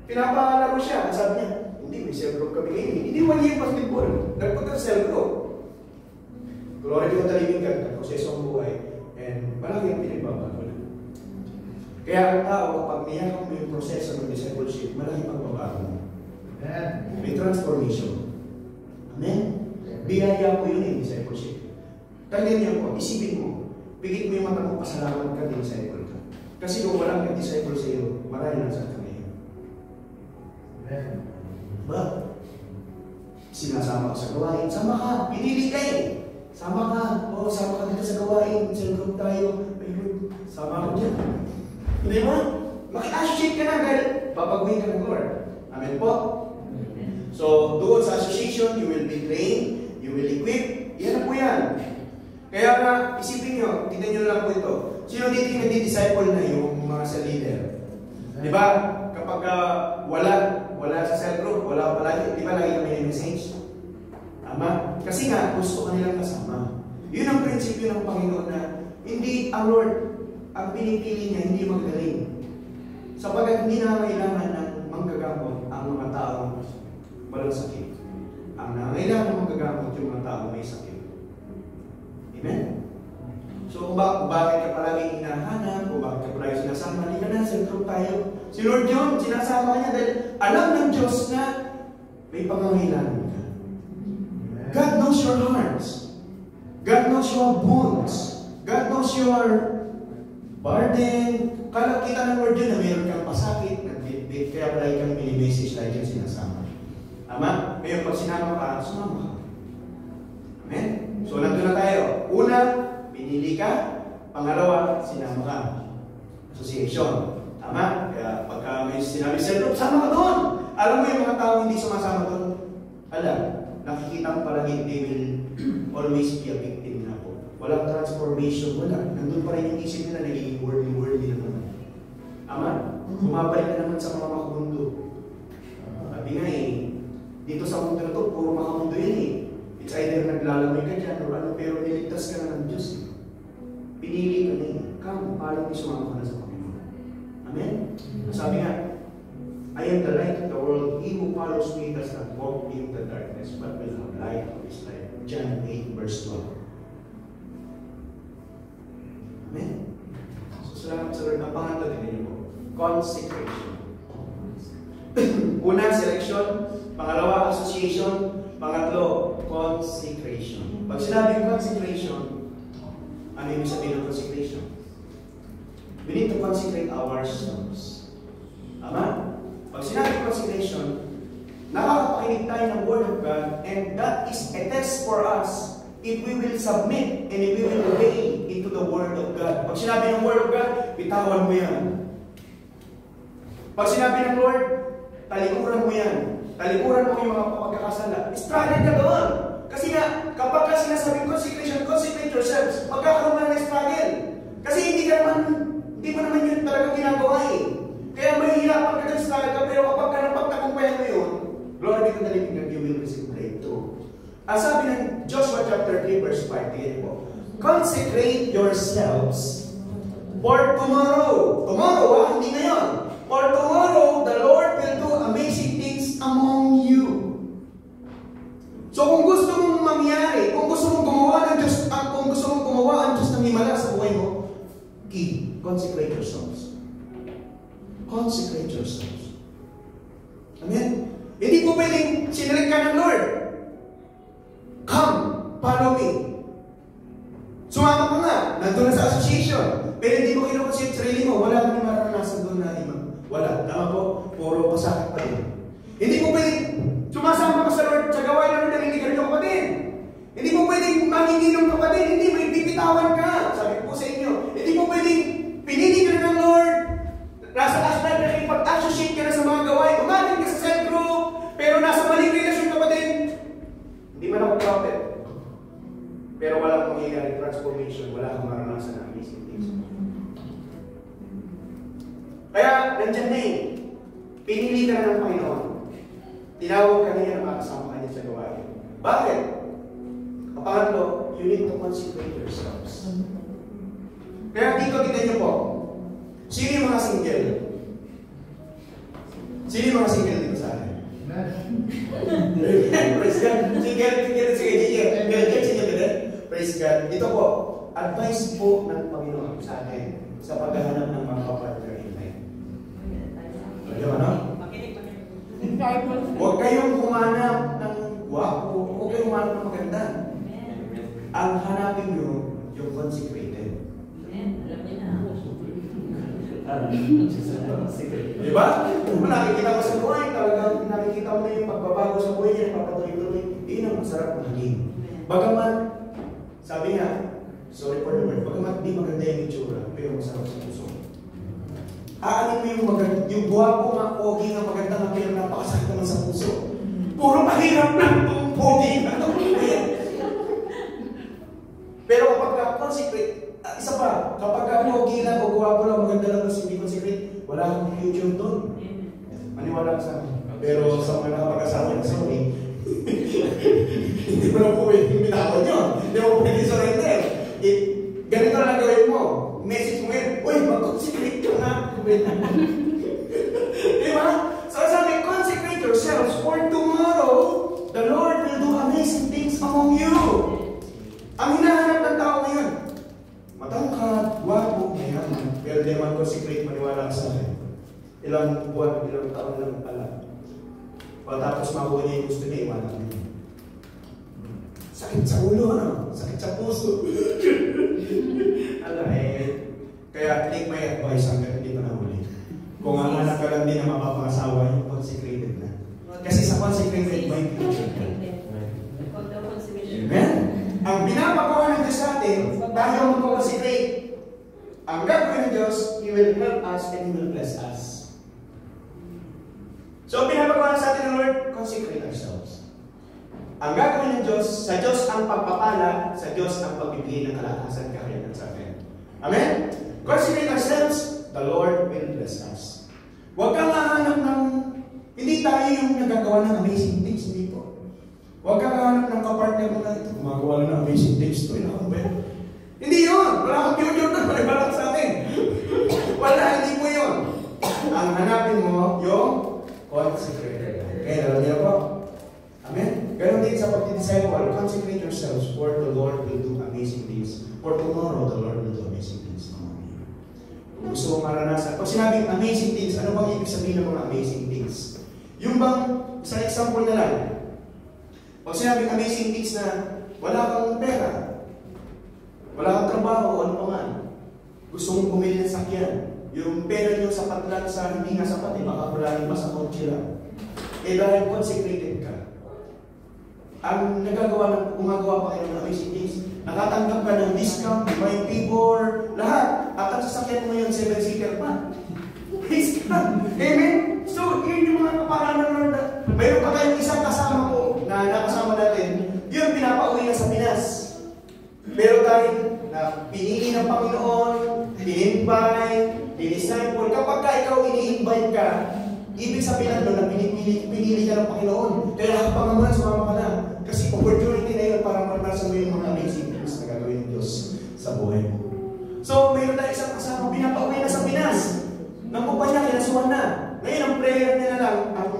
pinapaalala ko siya, sabi niya, hindi, may cell group kami ngayon, hindi wali yung basketball, nagpunta sa cell group. Glory to the living God, proseso ang buhay, and malaki ang pinagbabago na. Kaya ang tao, kapag niyakap mo yung proseso ng discipleship, malaki pang babago. May transformation. Amen? Biyaya po yun yung discipleship. Kaya niya po, isipin mo, pigit mo yung mata mo, pasalamat ka, disciple ka. Kasi kung walang disciple sa iyo, marami lang sa kanila. Ba? Sinasama ka sa gawain, sama ka, pinili ka eh. Sama ka, sama ka dito sa gawain, sa group tayo, ayun, sama ka dyan. Hindi ba? Maki-associate ka na dahil papaguhin ka ng Lord. Amen po? So, doon sa association, you will be trained, you will equip, yan na po yan. Kaya nga, isipin nyo, tignan nyo lang po ito. Sino dito yung nagdi-disciple na yung mga sa leader? Di ba? Kapag wala sa cell group, wala palagi, di ba lagi kami yung message? Tama? Kasi nga, gusto kanilang kasama. Yun ang prinsipyo ng Panginoon na hindi ang Lord, ang pinipili niya, hindi magaling. Sapagkat hindi na kailangan ng manggagamot ang mga taong walang sakit. Ang nangailangan ng manggagamot yung mga taong may sakit. Amen? So kung bakit ka palagi hinahanap, kung bakit ka palagi sinasama, hindi ka na, sentro tayo. Si Lord John, sinasama niya dahil alam ng Diyos na may pangangailangan ka. God knows your hearts. God knows your wounds. God knows your burden. Kala kita ng Lord John na meron kang pasakit, nagbitbit, kaya palagi kang mini-message tayo dyan sinasama. Tama? Ngayon pag sinama ka, sumama ka. Amen? So nandun na tayo. Una, pinili ka. Pangalawa, sinama ka. Association. Tama? Kaya pagka may sinabi sa group, sama ka doon. Alam mo yung mga tao hindi sumasama doon? Alam, nakikita mo palagi they will always be a victim na po. Walang transformation, wala. Nandun pa rin yung isip nila, nagiging worldly naman. Tama? Bumabalik na naman sa mga makamundo. Sabi nga dito sa mundo na to, puro makamundo yan It's either naglalamay ka dyan or ano, pero niligtas ka na ng Diyos. Pinili ka na Come, paano mo sumama ka na sa Panginoon? Amen? Sabi nga, I am the light of the world. He who follows me does not walk in the darkness, but will have light of his life. John 8, verse 12. Amen? So, salamat sa Lord. Ang pangatlo din niyo po, consecration. Una, selection. Pangalawa, association. Pangatlo, consecration. Pag sinabing consecration, ano yung sabihin ng consecration? We need to consecrate ourselves. Tama? Pag sinabing consecration, nakakapakinig tayo ng Word of God, and that is a test for us if we will submit and if we will obey into the Word of God. Pag sinabi ng Word of God, bitawan mo yan. Pag sinabi ng Lord, talikuran mo yan. Talikuran mo yung mga pagkakasala. Struggle ka doon. Kasi nga, kapag ka sinasabing consecration, consecrate yourselves, magkakaroon ka ng struggle. Kasi hindi mo naman yun talaga ginagawa Kaya mahihirapan ka ng struggle ka, pero kapag ka napagtakumpayan mo yun, glory be to the living God, you will receive breakthrough. Ang sabi ng Joshua chapter 3 verse 5, tingnan po, consecrate yourselves for tomorrow. Tomorrow, hindi ngayon. For tomorrow, the Lord will do amazing things among you. So kung gusto mong mangyari, kung gusto mong gumawa ng Diyos, kung gusto mong gumawa ang Diyos ng himala sa buhay mo, consecrate yourselves. Consecrate yourselves. Amen? Hindi po pwedeng sinirek ka ng Lord. Come, follow me. Sumama ka nga, nandun na sa association. Pero hindi mo kinukonsider sarili mo, wala kang maranasan doon na iba. Wala. Tama po, puro pasakit pa rin. Hindi mo pwedeng sumasama ka sa Lord sa gawain ng Lord na hindi ka rin yung kapatid. Hindi mo pwedeng manginginom ka pa din. Hindi mo ipipitawan ka. Sabi ko po sa inyo, hindi mo pwedeng pinili ka na ng Lord. Nasa aslan na ipag-associate ka na sa mga gawain. Umatin ka sa cell group, pero nasa maling relasyon ka pa din. Hindi man ako prophet. Pero walang mangyayari transformation. Wala kang maranasan na amazing things. Kaya, nandiyan na eh. Pinili ka na ng Panginoon. Tinawag ka na niya na makasama ka niya sa gawain. Bakit? Pangatlo, you need to consecrate yourselves. Kaya dito, tignan niyo po. Sino yung mga single? Sino yung mga single dito sa akin? Praise God. Single, sige. Praise God. Ito po, advice po ng Panginoon sa akin sa paghahanap ng mga partner in life. Ano? Huwag kayong humanap ng guwapo. Huwag kayong humanap ng maganda. Ang hanapin nyo, yung consecrated. Diba? Kung nakikita mo sa buhay, talagang nakikita mo na yung pagbabago sa buhay niya, papatuloy-tuloy, yun ang masarap na hangin. Bagaman, sabi nga, sorry for the word, bagaman di maganda yung itsura, pero masarap sa puso. Aanin mo yung guwapo nga, pogi nga, maganda nga, pero napakasakit naman sa puso. Puro mahirap lang itong pogi nga. Pero kapag consecrate, isa pa, kapag pogi lang o guwapo lang, maganda lang kasi hindi consecrate, wala akong future doon. Maniwala ka sa akin. Pero sa mga nakapag-asawa ng sorry, hindi mo na po pwedeng binawad yun. Hindi mo pwedeng surrender. Ganito lang gawin mo. Message mo ngayon, uy, mag-consecrate ka na. Diba? So sabi, consecrate yourselves for tomorrow, the Lord will do amazing things among you. Ang hinahanap ng tao ngayon, matangkad, guwapo, mayaman, pero di man consecrate, maniwala ka sa akin. Ilang buwan, ilang taon lang pala. Pagkatapos makuha niya yung gusto niya, iwanan niya. Sakit sa ulo, ano? Sakit sa puso. Kaya take my advice hanggang hindi pa nahuli. Kung ang anak ka lang din na mapapangasawa, yung consecrated na. Kasi sa consecrated, may future ka. Amen? Ang pinapagawa ng Diyos sa atin, tayo mag-consecrate. Ang gagawin ng Diyos, He will help us and He will bless us. So, pinapagawa sa atin ng Lord, consecrate ourselves. Ang gagawin ng Diyos, sa Diyos ang pagpapala, sa Diyos ang pagbibigay ng kalakasan, kakayanan sa atin. Amen? Consecrate ourselves, the Lord will bless us. Huwag kang hahanap ng, hindi tayo yung nagagawa ng amazing things, hindi po. Huwag kang hahanap ng kapartner mo na ito, gumagawa na ng amazing things to, hindi yun! Wala kang future doon, malibalang sa atin. Wala, hindi po yun. Ang hanapin mo, yung consecrated. Okay, alam niyo po? Amen? Ganon din sa pagdidisciple, consecrate yourselves, for the Lord will do amazing things. For tomorrow, the Lord will do amazing things. Kung gusto mong maranasan, pag sinabing amazing things, ano bang ibig sabihin ng mga amazing things? Yung bang, sa example na lang, pag sinabing amazing things na wala kang pera, wala kang trabaho, ano pa man, gusto mong bumili ng sakyan, yung pera nyo sapat lang sa hindi nga sapat, baka wala pa sa kotse lang. Dahil consecrated ka. Ang gumagawa pa kayo ng amazing things, nakatanggap ka ng discount, may favor, lahat. At ang sasakyan mo ngayon, 7-seater pa. Praise God. Amen? So, yun yung mga kapalaran ng Lord. Mayroon pa kayong isang kasama ko na nakasama natin, yun pinapauwi na sa Pinas. Pero dahil na pinili ng Panginoon, in-invite, in-disciple, kapag ka ikaw ini-invite ka, ibig sabihin doon na pinili ka ng Panginoon. Kaya kapangaman, sumama ka na. Kasi opportunity na yun para maranasan mo yung mga amazing things na gagawin ng Diyos sa buhay mo. So, mayroon tayo isang kasama, pinapauwi na sa Pinas. Nakupa niya, kinasuhan na. Ngayon, ang prayer niya na lang, ang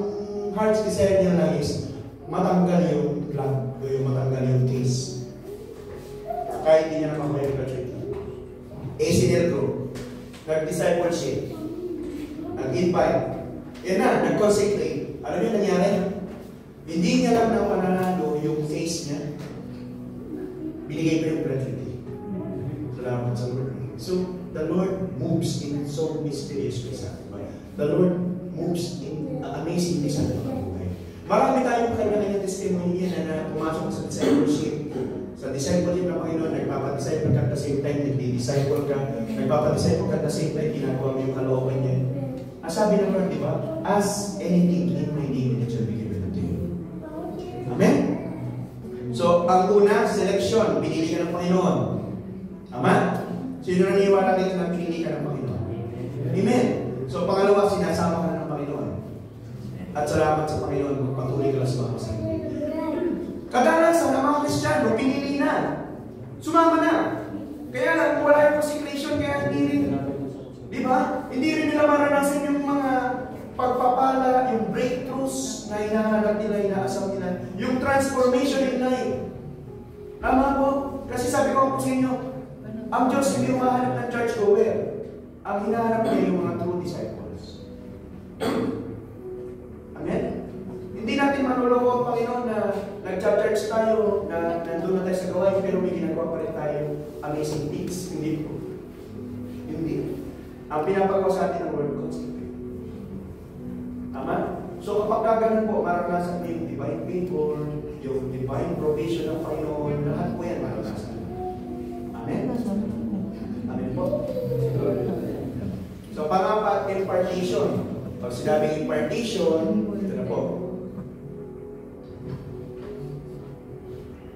heart's desire niya na lang is matanggal yung blood, o yung matanggal yung case. Kahit hindi niya na makamayag ka siya. Sinel ko, nag-discipleship. nag-divide. Yan na, nag-consecrate. Alam niyo nangyari? Hindi niya lang na pananalo yung face niya. Binigay pa yung gratuity. Salamat sa Lord. So, the Lord moves in so mysterious ways. The Lord moves in amazing ways sa ating buhay. Marami tayong kanya-kanya testimony yan na pumasok sa discipleship. Sa discipleship ng Panginoon, nagpapadisciple ka at the same time, nagdi-disciple ka. Nagpapadisciple ka at the same time, ginagawa mo yung kalooban niya. Sabi ng Lord, di ba? Ask anything in my name and it shall be given unto you. Amen? So, ang una, selection, pinili ka ng Panginoon. Tama? Sino naniniwala dito na pinili ka ng Panginoon? Amen? So, pangalawa, sinasama ka ng Panginoon. At salamat sa Panginoon, patuloy ka lang sumama sa inyo. Kadalasan ng mga Kristiyano, pinili na. Sumama na. Kaya lang, wala yung consecration, kaya hindi rin. Di ba? Hindi rin nila maranasan yung mga pagpapala, yung breakthroughs na hinahanap nila, inaasam nila. Yung transformation in life. Tama po? Kasi sabi ko po sa inyo, ang Diyos hindi umahanap ng churchgoer. Ang hinahanap niya yung mga true disciples. Amen? Hindi natin manuloko ang Panginoon na nag-church tayo, na nandun na tayo sa gawain, pero may ginagawa pa rin tayo amazing things. Hindi po. Hindi. Ang pinapagawa sa atin ng word consecrate. Tama? So kapag ganun po, maranasan mo yung divine favor, yung divine provision ng Panginoon, lahat po yan maranasan. Amen? Amen po. So pangapat, impartation. Pag sinabing impartation, ito na po.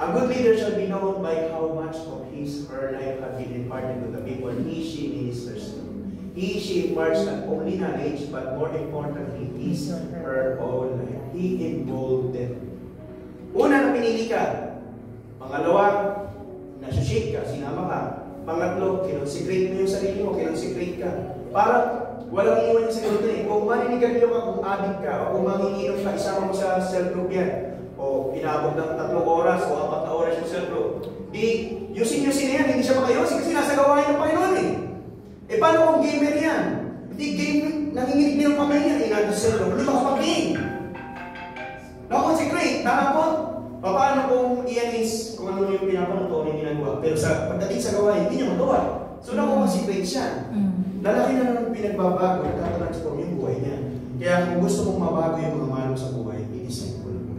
A good leader shall be known by how much of his or her life have been imparted to the people she ministers to. He, she imparts not only knowledge, but more importantly, his, her own life. He involved them. Una, na pinili ka. Pangalawa, nasushape ka, sinama ka. Pangatlo, kinonsecrate mo yung sarili mo, kinonsecrate ka. Para walang iwan yung sarili mo. Kung maninigarilyo ka, kung adik ka, o kung manginginom ka, isama mo sa cell group yan. O pinabot ng 3 oras o 4 na oras yung cell group. Yusin na yan, hindi siya makayusin kasi nasa gawain ng Panginoon eh. Eh paano kung gamer yan? Hindi game, nanginginig na yung kamay niya, inadusel ko, hindi makapag-game. Na-consecrate, tama po? Paano kung iyan is, kung ano yung pinapanood o yung ginagawa, pero sa pagdating sa gawain, hindi niya magawa. So na-consecrate siya. Lalaki na naman pinagbabago, nagtatransform yung buhay niya. Kaya kung gusto mong mabago yung mga mahal mo sa buhay, i-disciple mo.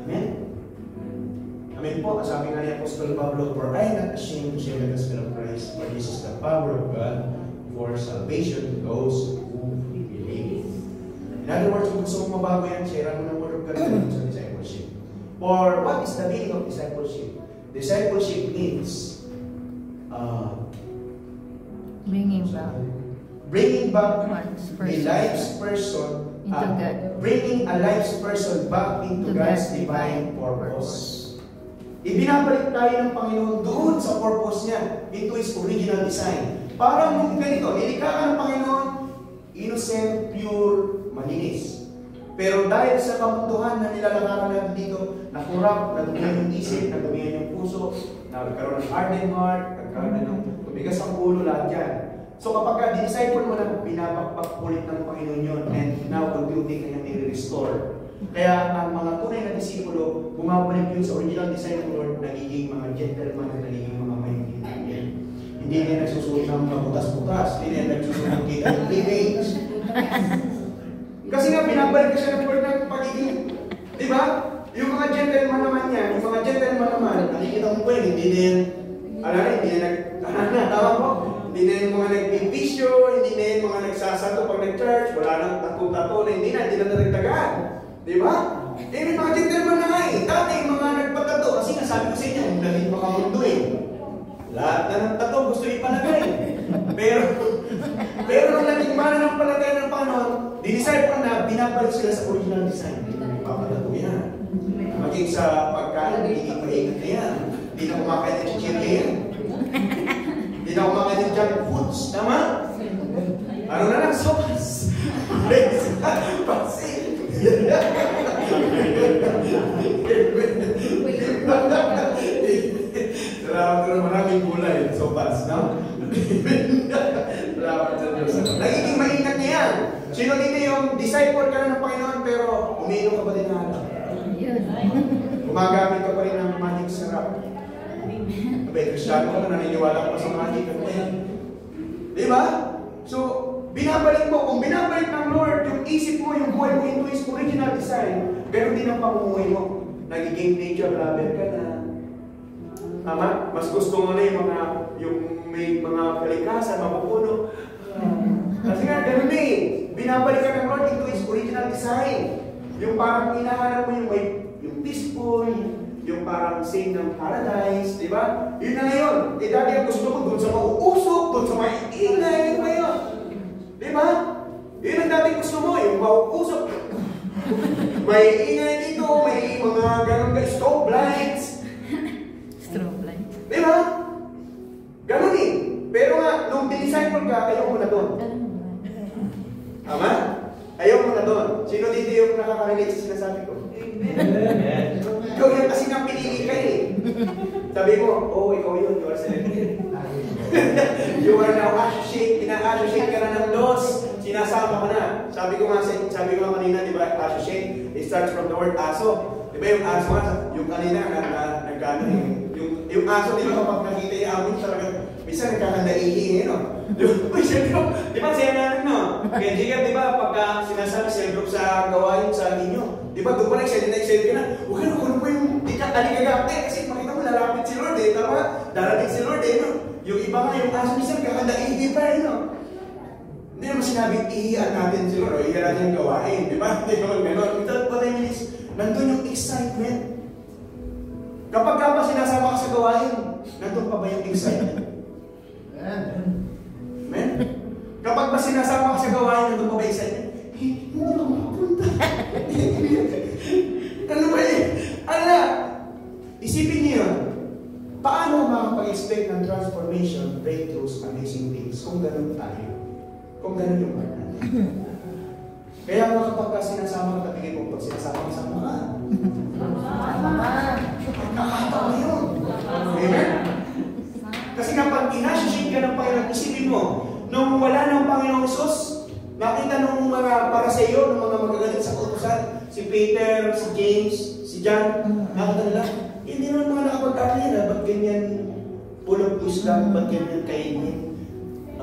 Amen? Amen po, sabi nga ni Apostol Pablo, for I am not ashamed to share the gospel of Christ, for this is the power of God for salvation to those who believe. In other words, kung gusto mong mabago yan, share mo ng word of God sa discipleship. For what is the meaning of discipleship? Discipleship means bringing back a life's person, bringing a life's person back into God's divine purpose. Ibinabalik tayo ng Panginoon doon sa purpose niya, into His original design. Parang nung ganito, nilikha ka ng Panginoon, innocent, pure, malinis. Pero dahil sa kamunduhan na nilalakaran natin dito, na-corrupt, nadumihan yung isip, nadumihan yung puso, nagkaroon ng hardened heart, nagkaroon ng tumigas ang ulo, lahat yan. So kapag di-disciple mo na, pinapakpak ulit ng Panginoon yun, and now unti-unti kanya nire-restore. Kaya ang mga tunay na disipulo, bumabalik yun sa original design ng Lord, nagiging mga gentleman at nagiging mga maintindihan. Hindi na nagsusunod ng mabutas-butas, hindi na nagsusunod ng kita ng teenage. Kasi nga, pinabalik ka siya ng Lord ng pagiging, di ba? Yung mga gentleman naman yan, yung mga gentleman naman, nakikita mo po yun, hindi na yan, hindi na tama po? Hindi na yung mga nag-bisyo, hindi na yung mga nagsasato pag nag-church, wala nang tato-tato na, hindi na nagtagaan. Di ba? Eh, may mga gentleman na nga eh. Dati yung mga nagpatato, kasi nasabi ko sa inyo, ang dalit makamundo eh. Lahat na ng tato gusto ipalagay. Pero nung naging mana ng palagay ng Panginoon, di-decide pa na binabalik sila sa original design. Hindi na ipapatato yan. Maging sa pagkain, hindi maingat na yan. Hindi na kumakain ng chichirya yan. Hindi na kumakain ng junk foods. Tama? Ano na lang? Sopas. Pansin. Salamat na maraming gulay. Sopas, no? Salamat sa Diyos. yan. Sino dito yung disciple ka na ng Panginoon pero umiinom ka pa din ng alak? Gumagamit ka pa rin ng magic syrup. Kristyano ka na, naniniwala ka pa sa magic. Di ba? So, binabalik mo. Kung binabalik ng Lord, yung isip mo, yung buhay mo into His original design, ganoon din ang pamumuhay mo. Nagiging nature lover ka na. Tama? Mas gusto mo na yung may mga kalikasan, mapupuno. Kasi nga, ganoon eh. Binabalik ka ng Lord into His original design. Yung parang hinahanap mo yung peaceful, yung parang scene ng paradise, di ba? Yun na ngayon. Eh dati ang gusto mo doon sa mauusok, doon sa maiingay, yun na yun. Di ba? Yun ang dati gusto mo, yung mauusok. May ingay dito, may mga ganun ka, strobe lights. Strobe lights. Di ba? Ganun eh. Pero nga, nung disciple ka, ayaw mo na doon. Tama? Ayaw mo na doon. Sino dito yung nakaka-relate sa sinasabi ko? Amen. Ikaw yan kasi nga pinili ka eh. Sabi mo, oh, ikaw yun, you are selected. You are now associate, ina-associate ka na ng Diyos. Sinasama ka na. Sabi ko nga kanina, di ba, associate, it starts from the word aso. Di ba yung aso nga, yung kanina, nagkano eh. Yung aso, di ba, kapag nakita yung amin, talaga, minsan nagkakandaihi eh, no? Di ba, siya natin, no? Kaya Jacob, di ba, pagka sinasabi siya group sa gawain sa inyo, di ba, doon pa na excited ka na, huwag ka na po yung di ka aligagate, kasi makita mo, lalapit si Lord eh, tama? Darating si Lord eh, no? Yung iba nga, yung aso minsan, kakandaihi pa eh, no? Hindi naman sinabing ihiyan natin si Lord, o ihiyan natin yung gawain, di ba? Hindi naman gano'n. Without what I mean is, nandun yung excitement. Kapag ka pa sinasama ka sa gawain, nandun pa ba yung excitement? Amen? Kapag ba sinasama ka sa gawain, nandun pa ba yung excitement? Hindi ako makapunta. Ano ba yun? Ala, isipin niyo yun. Paano makapag-expect ng transformation, breakthroughs, amazing things kung ganun tayo? Kung ganun yung part natin. Kaya nga kapag sinasama ka, tingin mo, pag sinasama ka, sama ka. Nakakatawa yun. Amen? Kasi kapag inassociate ka ng Panginoon, isipin mo, nung wala ng Panginoong Isus, nakita nung mga para sa iyo, nung mga magagalit sa utusan, si Peter, si James, si John, nakita nila, hindi naman mga nakapag-aral ba't ganyan pulong Islam, ba't ganyan kainin?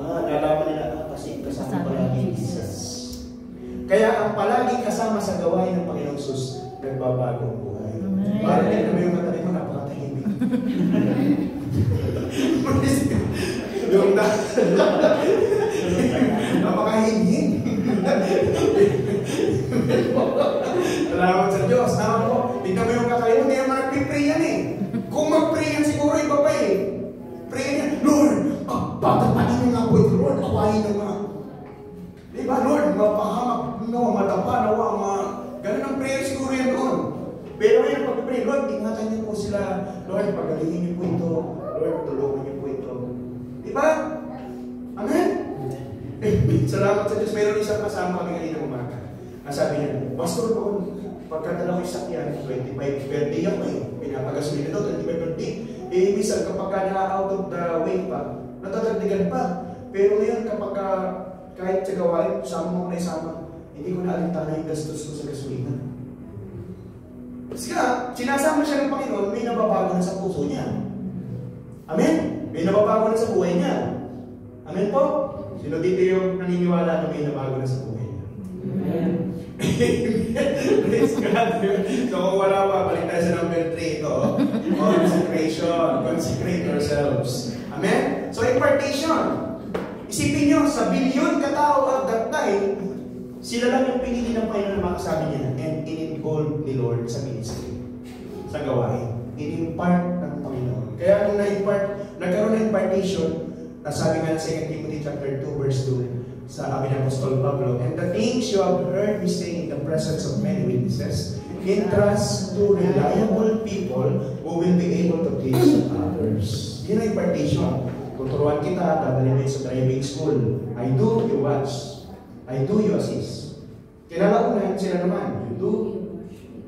Nalaman nila, kasi kasama palagi Jesus. Kaya ang palagi kasama sa gawain ng Panginoong Isus, nagbabago ang buhay. Parang din naman yung matalim mo, napakatahimik. Yung napakahingin. Salamat sa Diyos. Tama po. Tingnan mo yung kakayo, hindi naman nagpipray yan eh. Kung mag-pray yan siguro, iba pa eh. Pray yan, Lord, pagtapain mo nga po ito, Lord, awahin na nga. Diba, Lord, mapahamak, matapa, nawa, ganun ang prayer siguro yan doon. Pero ngayon, pag-pray, Lord, ingatan niyo po sila. Lord, pagalingin niyo po ito. Lord, tulungan niyo po ito. Diba? Amen? Salamat sa Diyos. Mayroon isang kasama kami kanina umaga. Ang sabi niya, Pastor po, pagkadala ko yung sakyan, 25 birthday ako eh. Pinapagasolina daw, 25 birthday. Eh, minsan kapag na-out of the way pa, natatagdigan pa. Pero ngayon, kapag kahit sa gawain, sama mo na isama, hindi ko na alintana yung gastos ko sa gasolina. Kasi nga, sinasama siya ng Panginoon, may nababago na sa puso niya. Amen? May nababago na sa buhay niya. Amen po? Sino dito yung naniniwala na may nabago na sa buhay niya? Amen. Praise God. So kung wala pa, balik tayo sa number 3 ito. Consecration. Consecrate yourselves. Amen? So impartation. Isipin nyo, sa bilyon katao at that time, sila lang yung pinili ng Panginoon na makasabi niya and in-involve ni Lord sa ministry, sa gawain. In-impart ng Panginoon. Kaya nung nagkaroon ng impartation, nasabi nga sa 2 Timothy chapter 2 verse 2 sa amin ng Apostol Pablo, and the things you have heard me say in the presence of many witnesses, entrust to reliable people who will be able to teach others. Yun ang impartation. Tuturuan kita, dadalhin mo sa driving school. I do, you watch. I do, you assist. Kinalaunan, sila naman, you do.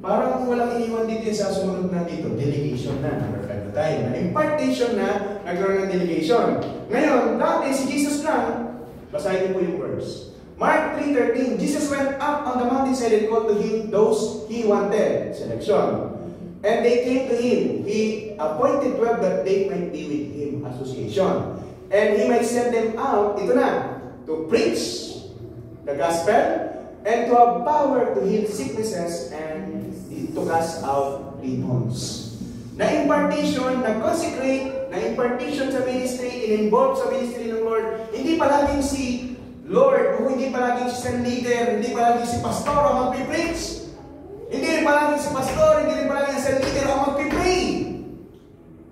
Parang walang iniwan dito sa sumunod na dito. Delegation na, number 5 na tayo. Impartation na, nagkaroon ng delegation. Ngayon, dati si Jesus lang, basahin niyo po yung verse. Mark 3:13, Jesus went up on the mountainside and called to him those he wanted. Selection. And they came to him. He appointed 12 that they might be with him. Association. And he might send them out, ito na, to preach the gospel and to have power to heal sicknesses and to cast out demons. Na-impartation, nag-consecrate, na-impartation sa ministry, in-involve sa ministry ng Lord. Hindi palaging si Lord, o hindi palaging si San Leader, hindi palaging si Pastor ang mag-preach. Hindi rin palaging si Pastor, hindi rin palaging si San Leader ang mag-pray.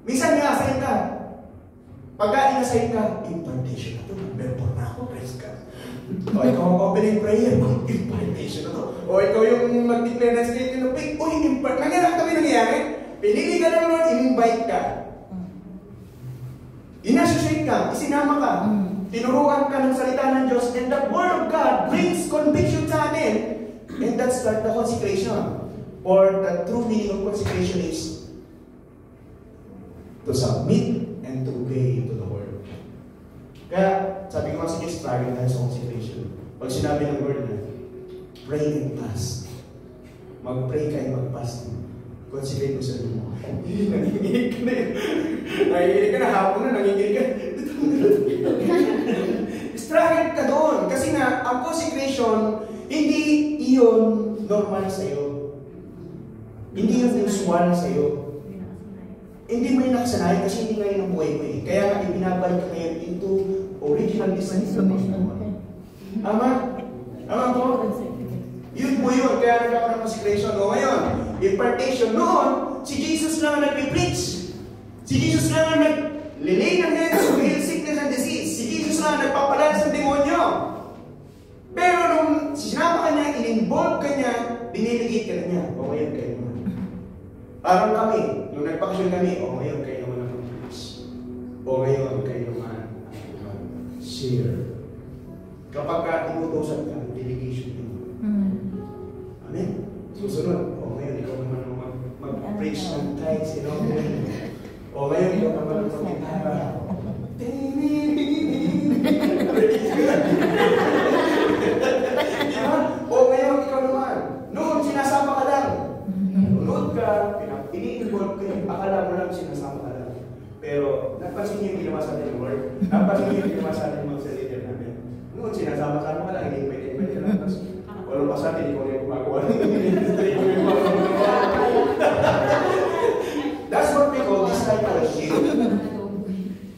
Minsan inasahin ka. Pagka inasahin ka, impartation na ito, mag-mentor na ako, praise God. O ikaw ang opening prayer, impartation na ito. O ikaw yung mag-declare na statement of faith, uy, nangyari kami nangyayari. Pinili ka ng Lord, in-invite ka. In-associate ka, isinama ka. Tinuruan ka ng salita ng Diyos, and the Word of God brings conviction sa atin. And that's the consecration. Or the true meaning of consecration is to submit and to obey to the Word. Kaya, sabi ko nga sa inyo, struggle tayo sa consecration. Pag sinabi ng Word na, pray and fast. Mag-pray ka and mag-fast. Consecrate mo sa inyo. Nanginginig ka na yun. Nanginginig ka na, hapon na, nanginginig ka. Struggle ka doon. Kasi nga, ang consecration, hindi iyon normal sa'yo. Hindi yun usual sa'yo. Hindi mo yung nakasanayan kasi hindi ngayon ang buhay mo eh. Kaya nga, ibinabalik ka ngayon into original design sa Panginoon. Ama? Ama po? Yun po yun. Kaya nagkakaroon ng consecration. O ngayon, impartation noon, si Jesus lang ang nag-preach. Si Jesus lang ang nag-lay ng hands to heal sickness and disease. Si Jesus lang ang nagpapalala sa demonyo. Pero nung sinama ka niya, in-involve ka niya, diniligit ka na niya. O ngayon kayo naman. Parang kami, nung nagpakasyon kami, o ngayon kayo naman ang preach. O ngayon kayo naman ang share. Kapag ka inutosan ka, delegation yun. Amen? Susunod, o ngayon ikaw naman ang mag-preach ng tithes, you know? O ngayon ikaw naman ang mag-gitara. O ngayon ikaw naman. Noon, sinasama ka lang. Nunod ka, ini-involve ka yung akala mo lang sinasama ka lang. Pero, napansin niyo yung ginawa sa atin ng Lord? Napansin niyo yung ginawa sa atin mga sa leader namin? Noon, sinasama-sama ka lang, ini-invite ka lang. Walang pa sa atin, ikaw yung gumagawa ng ministry. That's what we call discipleship.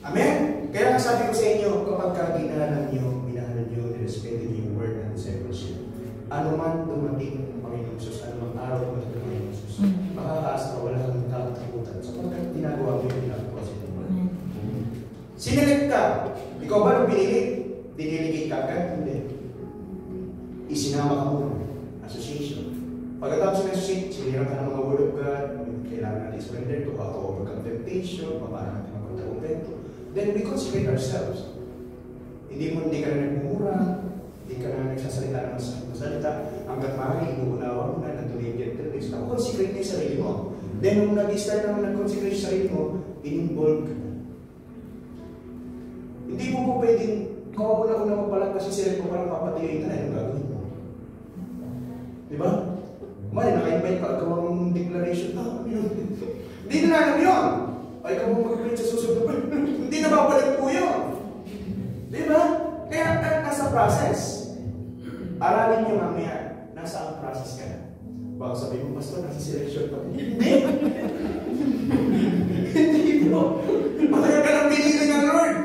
Amen? Kaya sabi ko sa inyo, kapag ginagalan niyo, minahalan niyo, nirespeto niyo yung word ng discipleship, ano man dumating ng Panginoon Jesus, ano man araw dumating ng Panginoon Jesus, makakaas ka, wala kang katakutan. Sapagkat ginagawa mo yung ginagawa sa inyo. Sinilig ka. Ikaw ba nung pinilig? Diniligid ka agad? Hindi. Isinama ka muna. Association. Pagkatapos ng association, sinirang ka ng mga word of God, kailangan natin surrender to how to overcome temptation, paano natin magpagtakumpento. Then we consecrate ourselves. Hindi ka na nagmumura, hindi ka na nagsasalita ng masalita, hanggat maaari, inuunawa mo na, nandun yung gentleness. Consecrate na yung sarili mo. Then, nung nag-start naman nag-consecrate yung sarili mo, in-involve ka na. Hindi mo po pwedeng, kawauna-una mo palang kasi sila ko parang papatigayin ka na, yung gagawin mo. Diba? Mali, naka-invite ka, gawang declaration, ano yun? Hindi na alam yun! Ay, ikaw mo mag-print sa susunod. Hindi na babalik po yun. Di ba? Kaya nasa process. Aralin niyo mamaya, nasa ang process ka na. Baka sabihin mo, Pastor, nasa selection pa. Hindi! Hindi po. Matagal ka ng binili ng Lord.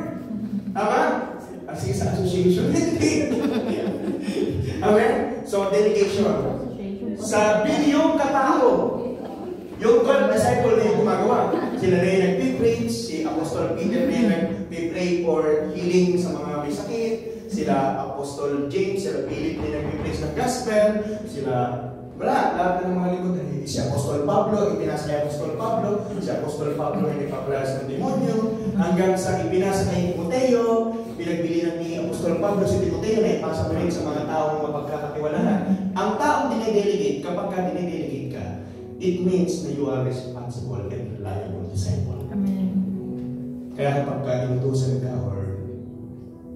Tama? Kasi sa association. Hindi. Amen? So, delegation. Sa bilyong katao, yung 12 disciple na yung gumagawa. Sila na yung nag-preach, si Apostol Peter na yung nag-pray for healing sa mga may sakit, sila Apostol James, sila Philip na yung nag-preach ng gospel, sila, wala, lahat ng mga lingkod. Si Apostol Pablo, ipinasa kay Apostol Pablo, si Apostol Pablo ay nagpapalalas ng demonyo, hanggang sa ipinasa kay Timoteo, pinagbili ng ni Apostol Pablo si Timoteo na ipasa mo rin sa mga taong mapagkakatiwalaan. Ang taong dinedelegate, kapag ka dinedelegate ka, it means na you are responsible and reliable disciple. Amen. Kaya kapag ka inutusan ka or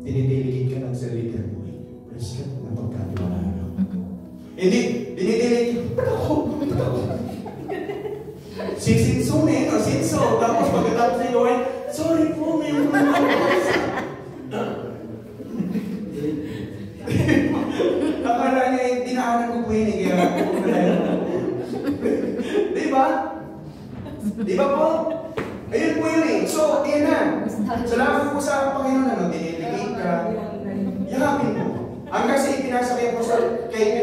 dinidelegate ka ng sa leader mo, praise God, Hindi, dinidilig. Ba't ako? Sisinsunin o sinso. Tapos pagkatapos ni Lord, sorry po, may mga akala niya, dinaanan ko po yun eh. Diba? Diba po? Ayun po yun eh. So, yun na. Salamat po sa Panginoon, diniligid ka. Yakapin mo. Hanggang sa ipinasa kay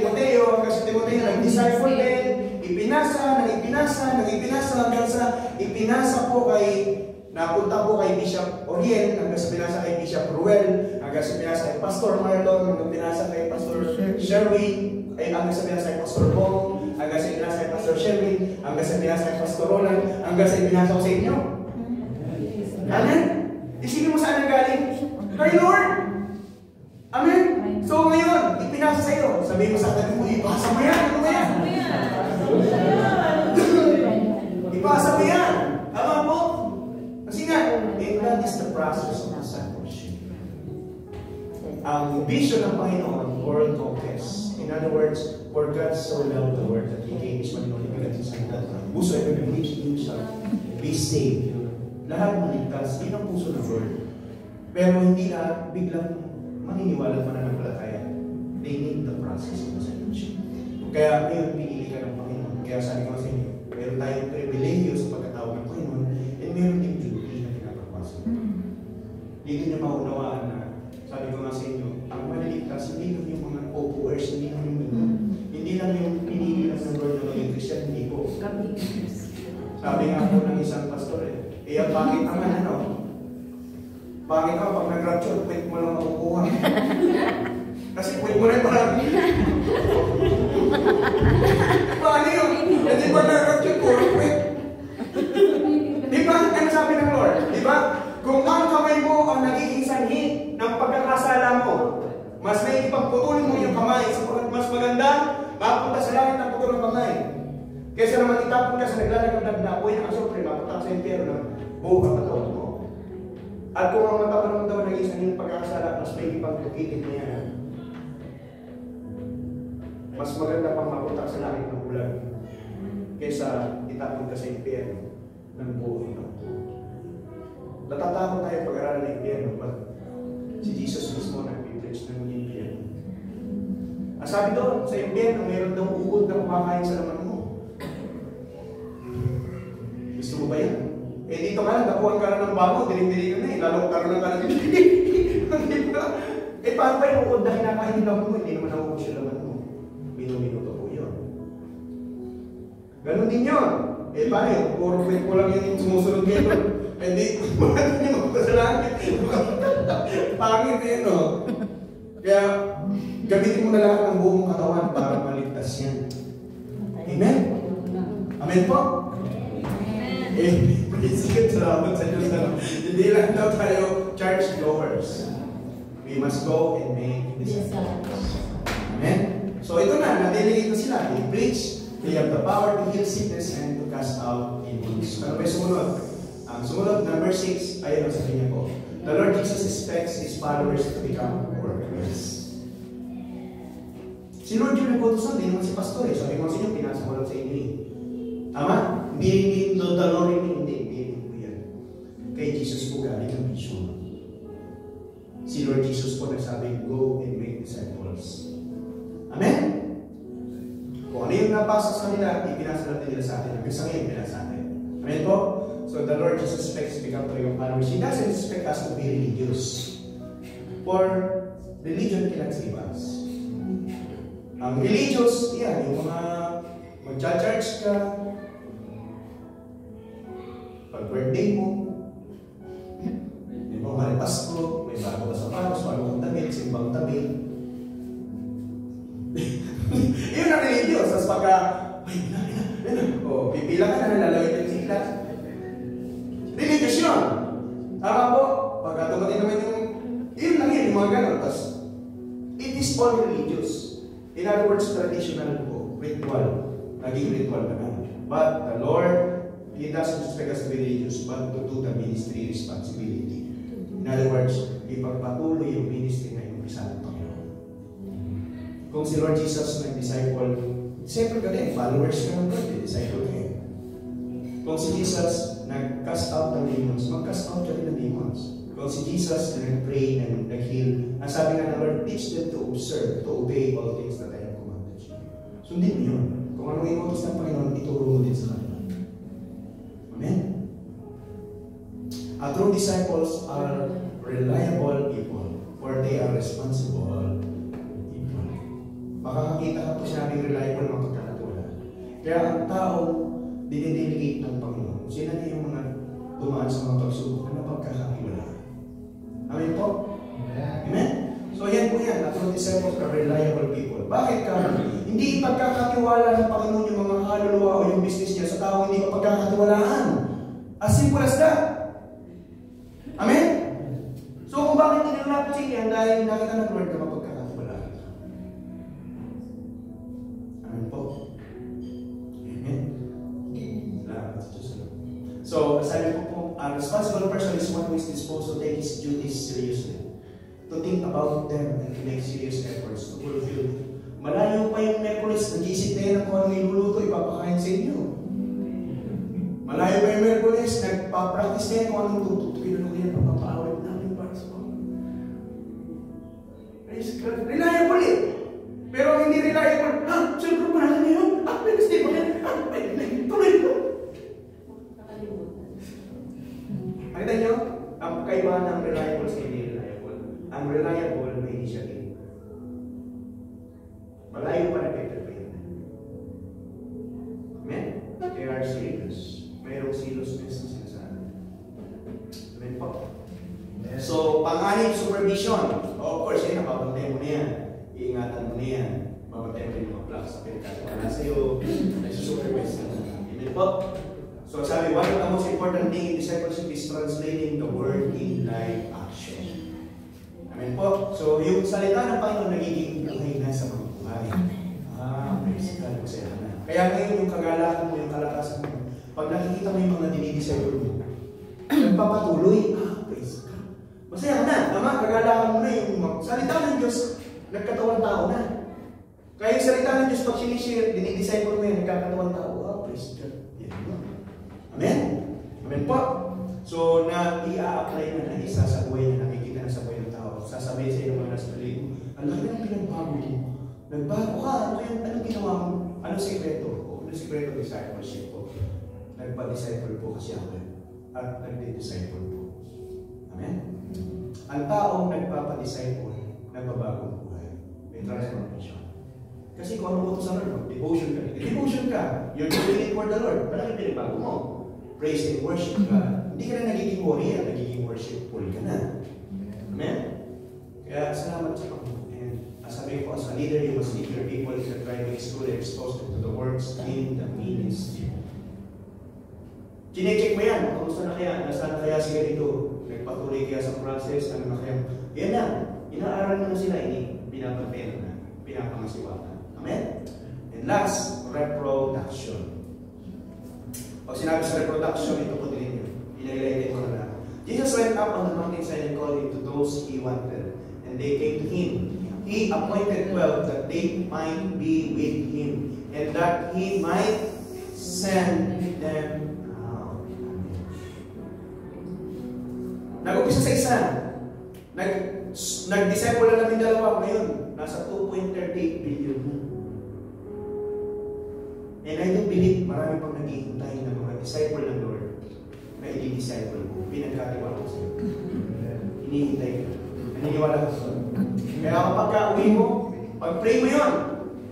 Timoteo, hanggang sa Timoteo, nag-disciple din, ipinasa, hanggang sa ipinasa po kay, napunta po kay Bishop Orien, hanggang sa pinasa kay Bishop Ruel, hanggang sa pinasa kay Pastor Marlon, hanggang pinasa kay Pastor Sherwin, hanggang sa pinasa kay Pastor Bong, hanggang sa pinasa kay Pastor Sherwin, hanggang sa pinasa kay Pastor Roland, hanggang sa pinasa ko sa inyo. Amen? Isipin mo saan ang galing? Kay Lord! Amen? So ngayon, ipinasa sa iyo. Sabihin mo sa atin mo, ipasa mo yan. Ano ba yan? Ipasa mo yan. Tama po? Kasi nga, that is the process of discipleship. Ang vision ng Panginoon, world conquest. In other words, for God so loved the world that He gave His one and only begotten Son, that whosoever believes in Him shall be saved. Lahat maligtas, yun ang puso ng Lord. Pero hindi na biglang maniniwala at mananampalataya. They need the process of discipleship. Kaya ngayon, pinili ka ng Panginoon. Kaya sabi ko sa inyo, meron tayong privilegyo sa pagkatawag ng Panginoon and meron din duty na pinapapasok. Dito niyo maunawaan na, sabi ko nga sa inyo, ang maliligtas, hindi lang yung mga OPOers, hindi lang yung hindi lang yung pinili lang ng Lord na maging Christian, hindi po. Sabi nga po ng isang pastor ang pangit naman pangit ako pag nag-rapture, point mo lang makukuha. Kasi point mo rin parang paano yun? Kasi pag nag-rapture, point. Di ba? Ano sabi ng Lord? Di ba? Kung ang kamay mo ang nagiging sanhi ng pagkakasala mo, mas may ipagputulin mo yung kamay sapagkat mas maganda mapunta sa langit ng putol ng kamay. Kaysa naman itapon ka sa naglalagam na apoy na kasopre, mapunta ka sa impyerno ng buong katawan mo. At kung ang mata mo daw naging sanhi ng pagkakasala, mas may ipagpukitin mo yan. Mas maganda pang mapunta sa langit ng bulag kaysa itapon ka sa impyerno ng buong katawan. Natatakot tayo pag-aralan ng impyerno, but si Jesus mismo nag-preach ng impyerno. Ang sabi doon, sa impyerno, mayroon daw uod na kumakain sa laman mo. Gusto mo ba yan? Dito ka lang, nakuhan ka na ng bago, dinig-dinig na lalong karoon ka ng dinig. Paano ba yung uod na kinakain ng laman mo? Hindi naman nakuha siya laman mo. Minuto po yun. Ganon din yun. Paano yun? Puro kwit ko lang yung sumusunod kayo. Hindi, bakit nyo magpasalangit? Pangit yun, no? Kaya, gamitin mo na lahat ng buong katawan para maligtas yan. Amen? Amen po? Praise God, salamat sa Diyos. Hindi lang daw tayo church goers. We must go and make disciples. Amen? So ito na, nadiligid na sila. They preach, they have the power to heal sickness and to cast out demons. Ano ba yung sumunod? Ang sumunod, number 6, ayun ang sabi niya po. The Lord Jesus expects His followers to become workers. Si Lord yung nag-utusan, hindi naman si pastor eh. Sabi mo sa inyo, pinasa ko lang sa inyo eh. Tama? Hindi the Lord hindi po yan. Kay Jesus po galing ang vision. Si Lord Jesus po nagsabi, go and make disciples. Amen? Kung ano yung napasa sa kanila, ipinasa natin nila sa atin. Hanggang sa ngayon, pinasa atin. Amen po? So the Lord Jesus expects to become your followers. He doesn't expect us to be religious. For religion cannot save us. Ang religious, yan, yung mga mag-church ka, pag-birthday mo, may mga Pasko, may bago ka sa paros, bago kang damit, simbang tabi. Yun ang religious. Tapos pagka, pipila ka na, nalalawin ka yung siklas. Religious yun. Tama po, pagka tumating naman yun lang yun, yung mga ganun. Tapos, it is all religious. In other words, traditional po, ritual. Naging ritual na lang. But the Lord, He doesn't expect us to be religious, but to do the ministry responsibility. In other words, ipagpatuloy yung ministry na yung isa ng Panginoon. Kung si Lord Jesus nag-disciple, disciple ka din, followers ka ng Lord, disciple ka din. Kung si Jesus nag-cast out ng demons, mag-cast out ka rin ng demons. Kung si Jesus nag-pray, nag-heal, ang sabi nga ng Lord, teach them to observe, to obey all things that I have commanded you. Sundin mo yun. Kung anong inutos ng Panginoon, ituro mo din sa kanila. Amen? True disciples are reliable people, for they are responsible people. Makakakita ka po sinabing reliable ng pagkakatula. Kaya ang tao, dinidelegate ng Panginoon. Sila na yung mga dumaan sa mga pagsubok na mapagkakakiwala. Amen po? Amen? So yan po yan. True disciples are reliable people. Bakit ka? Hindi pagkakatiwala ng Panginoon yung mga kaluluwa o yung business niya sa tao hindi ka pagkakatiwalaan. As simple as that. Amen? So kung bakit tinilapit sa inyo dahil nakita ng Lord na mapagkakatiwalaan ka. Amen po? Amen? Salamat sa Diyos. So, sabi ko po, a responsible person is one who is disposed to take his duties seriously, to think about them and to make serious efforts to fulfill. Malayo pa yung Merkulis, nag-isip na yun kung ano iluluto, ipapakain sa inyo. Malayo pa yung Merkulis, nagpa-practice na yun kung anong tututukin na yan, papaawit namin para sa Panginoon. Reliable eh. Pero hindi reliable, siyempre pa natin yun. Next day pa yan. Tuloy ko. Nakita nyo? Ang kaibahan ng reliable sa hindi reliable. Ang reliable may initiative. Malayo pa na Peter pa yun. Amen? They are serious. Mayroong seriousness na sinasabi. Amen po? So, pang-anim, supervision. Of course, yan, napapantayin mo na yan. Iingatan mo na yan. Mapantayin mo yung mga plugs sa pinagkatawa na sa'yo. Nagsusupervise na. Amen po? So sabi, one of the most important thing in discipleship is translating the word in life action. Amen po. So yung salita ng Panginoon nagiging buhay na sa mga buhay. Praise God. Masaya na. Kaya ngayon yung kagalakan mo, yung kalakasan mo, pag nakikita mo yung mga dinidisciple mo, nagpapatuloy. Praise God. Masaya ka na. Tama, kagalakan mo na yung salita ng Diyos, nagkatawang tao na. Kaya yung salita ng Diyos, pag sinishare, dinidisciple mo yan, nagkakatawang tao. Praise God. Amen? Amen po. So, i-a-apply na na isa sa buhay na nakikita na sa buhay ng tao. Sasabihin sa iyo mga nasa paligid, ang laki ng pinagbago mo. Nagbago ka. Ano ginawa mo? Anong sikreto? Anong sikreto? Discipleship po. Nagpa-disciple po kasi ako. At nagdi-disciple po. Amen? Ang taong nagpapa-disciple, nagbabagong buhay. May transformation. Kasi kung ano utos sa Lord, devotion ka. Devotion ka. You're doing it for the Lord. Malaki pinagbago mo. Praise and worship ka. Hindi ka na nagiging warrior, nagiging worshipful ka na. Amen? Kaya salamat sa Panginoon. And sabi ko, as a leader, you must lead your people in the driving school and expose them to the works in the ministry. Chinecheck mo yan. Kamusta na kaya? Nasaan na kaya si ganito? Nagpatuloy kaya sa process? Ano na kaya? Yan na. Inaaral mo na sila. Pinapapera na. Pinapangasiwata. Amen? And last, reproduction. Pag sinabi sa reproduction, ito po din yun. Pinag-related ko na. Jesus went up on the mountainside and called him to those he wanted. And they came to him. He appointed 12 that they might be with him. And that he might send them out. Nag-upisa sa isa. Nag-disciple na namin dalawa ngayon. Nasa 2.38 billion na. And I don't believe marami pang naghihintay ng mga disciple ng Lord na i-disciple mo. Pinagkatiwala ko sa'yo. Hinihintay ka. Naniniwala ka sa'yo. Kaya kapag ka-uwi mo, pag-pray mo yun.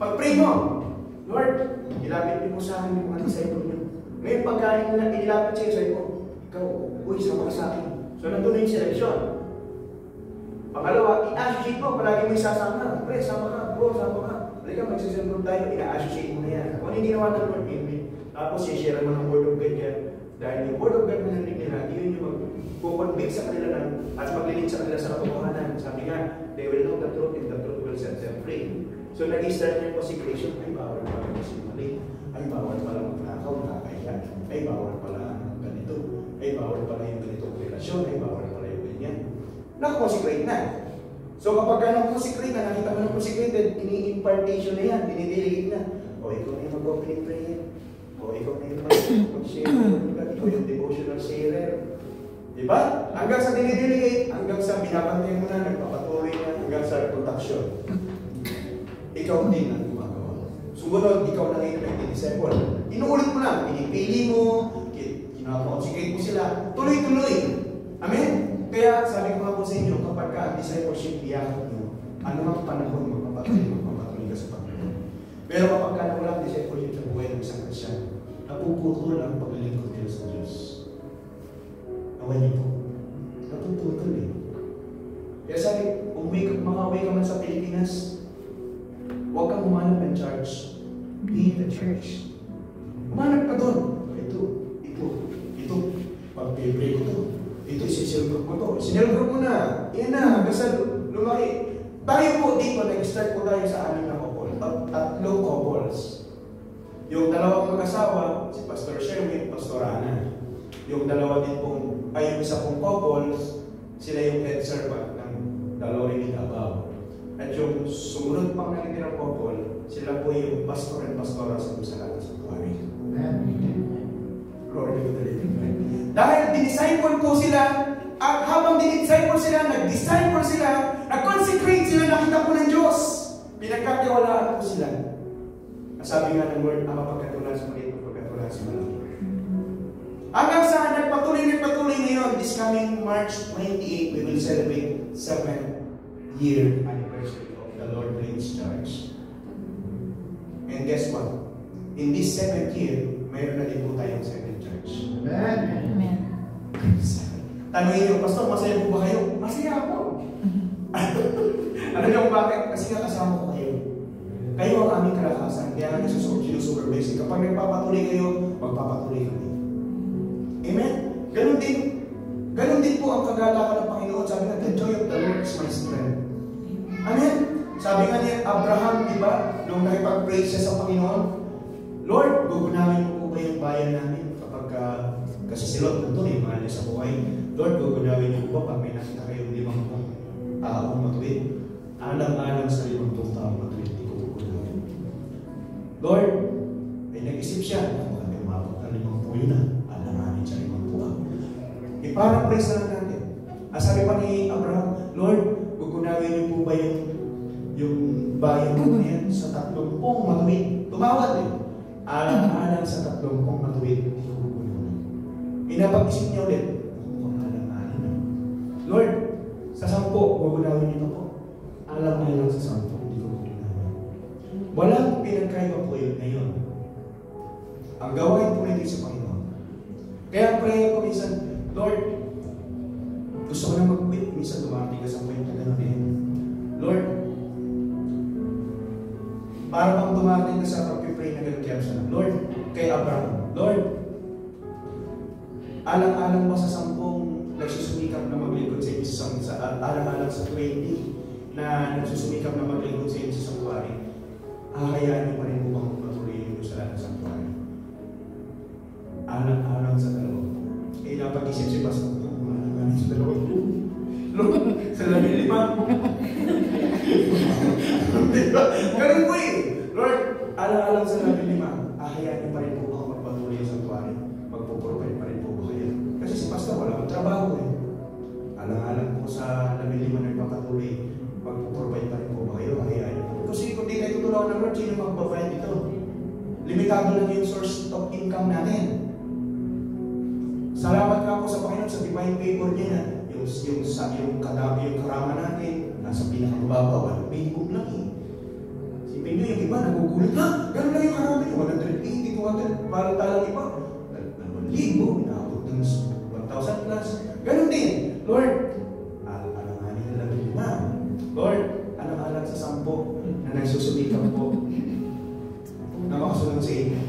Pag-pray mo. Lord, ilapit niyo po sa akin yung mga disciple niyo. Ngayon pagkain mo na ilapit sa'yo, sa'yo ko, ikaw, uy, sama ka sa akin. So nandun na yung selection. Pangalawa, i-associate mo. Palagi mo isasama. Pre, sama ka. Bro, sama ka. Halika, magsiselfon tayo, ina-associate mo na yan. Kung ano yung ginawa ng Lord, tapos i-share mo ng Word of God yan. Dahil yung Word of God na narinig nila, yun yung mag-convict sa kanila at maglilid sa kanila sa katotohanan. Sabi nga, they will know the truth and the truth will set them free. So nag-start yung consecration, ay bawal pala magsimali, ay bawal pala magnakaw, nakakaya, ay bawal pala ganito, ay bawal pala yung ganitong relasyon, ay bawal pala yung ganyan. Naka-consecrate na. So kapag ka nang consecrate na, nakita mo ng consecrate, ini-impartation na yan, dinidelegate na. O, ikaw na yung mag-opening prayer. O, ikaw na yung mag-share. Ikaw yung devotional sharer. Diba? Hanggang sa dinidelegate, hanggang sa binabantay mo na, nagpapatuloy na, hanggang sa production. Ikaw din ang gumagawa. Sumunod, ikaw na ngayon nag-disciple. Inuulit mo na, pinipili mo, kinakonsecrate mo sila, tuloy-tuloy. Amen? Kaya sabi ko nga po sa inyo, kapag ka ang discipleship iyakot nyo, ano ang panahon magpapatuloy ka sa Panginoon. Pero kapag ka wala ang discipleship sa buhay ng isang Kristiyan, napuputol ang paglilingkod nila sa Diyos. Nawan niyo po. Napuputol eh. Kaya sabi, makauwi ka man sa Pilipinas, huwag kang humanap ng church. Be the church. Humanap ka doon. Ito. Pag-pray ko to. Ito, isinilgroup ko to. Isinilgroup mo na. Yan na, hanggang sa lumaki. Tayo po dito, nag-start po tayo sa 6 na couple. 3 couples. Yung 2 mag-asawa, si Pastor Sherwin, Pastor Ana. Yung 2 din pong, yung isa pong couples, sila yung head servant ng Daloy ni Davao. At yung sumunod pang nalitirang couple, sila po yung pastor and pastora sa Salata sa Tuwari. Glory to the living God. Dahil dinisciple po sila, at habang dinisciple sila, nag-disciple sila, nag-consecrate sila, nakita po ng Diyos. Pinagkatiwalaan po sila. Sabi nga ng Lord, ang mapagkatulan sa maliit, mapagkatulan sa malaki. Hanggang sa nagpatuloy ngayon, this coming March 28, we will celebrate 7th year anniversary of the Lord Reigns Church. And guess what? In this 7th year, mayroon na din po tayong 7th church. Amen. Tanungin niyo, Pastor, masaya po ba kayo? Masaya ako. Ano yung bakit? Kasi nga kasama ko kayo. Kayo ang aming kalakasan. Kaya nga sinusupervise. Kapag nagpapatuloy kayo, magpapatuloy kami. Amen? Ganon din po ang kagalakan ng Panginoon. Sabi nga, the joy of the Lord is my strength. Amen? Sabi nga niya, Abraham, di ba? Nung nakipag-praise siya sa Panginoon, Lord, gugunawin mo po ba yung bayan namin kapag kasi si Lot nandun eh, mahal niya sa buhay. Lord, gugunawin niyo po ba pag may nakita kayong 5 taong matuwid? Alam-alam sa 5 taong matuwid, hindi ko gugunawin. Lord, ay nag-isip siya, kapag may umabot na 5 puyo na, alanganin siya 5 puwa. Iparang-praise na lang natin. Sabi pa ni Abraham, Lord, gugunawin niyo po ba yung bayan mo yan sa 30 matuwid? Tumawad eh. Alang-alang sa 30 matuwid, hindi ko gugunawin. Inapag-isip niya ulit, alang-alang na. Lord, sa 10, gugunawin niyo po. Alang-alang sa 10, hindi ko gugunawin. Walang pinagkaiba po yun ngayon. Ang gawain po natin sa Panginoon. Kaya ang prayer ko minsan, Lord, gusto ko na mag-quit. Minsan dumating ka sa point na gano'n eh. Lord, para bang dumating ka sa pag-pray na gano'n kaya siya. Lord, kay Abraham, Lord, alang-alang mo sa 10 nagsusumikap na maglingkod sa iyo alang-alang sa 20 na nagsusumikap na maglingkod sa iyo sa sanctuary, hayaan niyo pa rin mo bang patuloy niyo sa lahat ng sanctuary? Alang-alang sa 2. Napag-isip si Pastor, alang-alang sa 2. Lord, sa 15. Ganun po eh. Lord, alang-alang sa 15, hayaan niyo pa rin po bang magpatuloy sa sanctuary? Magpuprovide pa rin po ba kayo? Kasi si Pastor wala akong trabaho eh. Alang-alang po sa 15 nagpapatuloy, magpuprovide pa rin po ba kayo? Hayaan niyo po. Kasi kung di kayo tutulungan ng Lord, sino magpaprovide ito? Limitado lang yung source of income natin. Salamat nga po sa Panginoon sa divine favor niya na yung karama natin nasa pinakababa, minimum lang eh. Sipin nyo yung iba, nagugulit, ha? Ganun lang yung karama niyo, 180, 200, parang talang iba. 1,000, inaabot ng 1,000 plus. Ganun din. Lord, alang-alang na lang 5. Lord, alang-alang sa 10 na nagsusumikap po na makasunod sa inyo.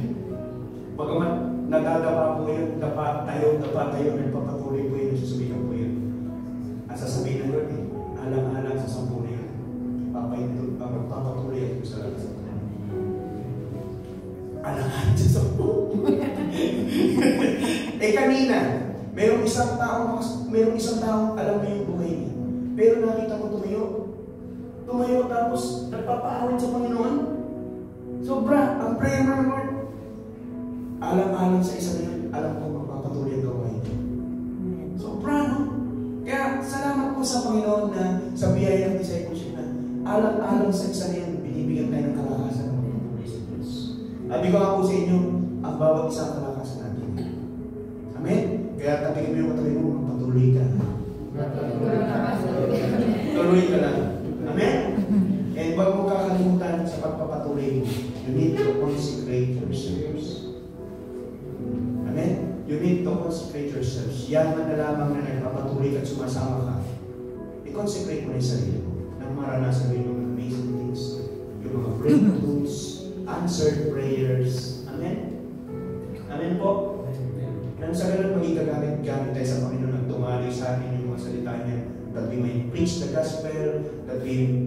Pagamat nadadapa po yun, dapa tayo, nagpapatuloy po yun, nagsusumikap po yun. Ang sasabihin ng Lord, alang-alang sa 10 na yun, magpapatuloy ako sa lahat sa Panginoon. Alang-alang sa 10. Kanina, mayroong isang taong alam mo yung buhay niya. Pero nakita ko tumayo tapos nagpapaawa alang sa isa na yan, binibigyan tayo ng kalakasan ng pagpatuloy sa Diyos. Sabi ko nga po sa inyo, ang bawat isang kalakasan natin. Amen? Kaya tatingin mo yung katabi mo, magpatuloy ka. Tuloy ka lang. Amen? And huwag mo kakalimutan sa pagpapatuloy mo, you need to consecrate yourselves. Amen? You need to consecrate yourselves. Yan man na lamang na nagpapatuloy ka at sumasama ka. I-consecrate mo na yung sarili mo nang maranasan mo yung amazing things, yung mga breakthroughs, answered prayers. Amen? Amen po? Nang sa ganun maging gamit tayo sa Panginoon at tumali sa atin yung mga salita niya, that we may preach the gospel, that we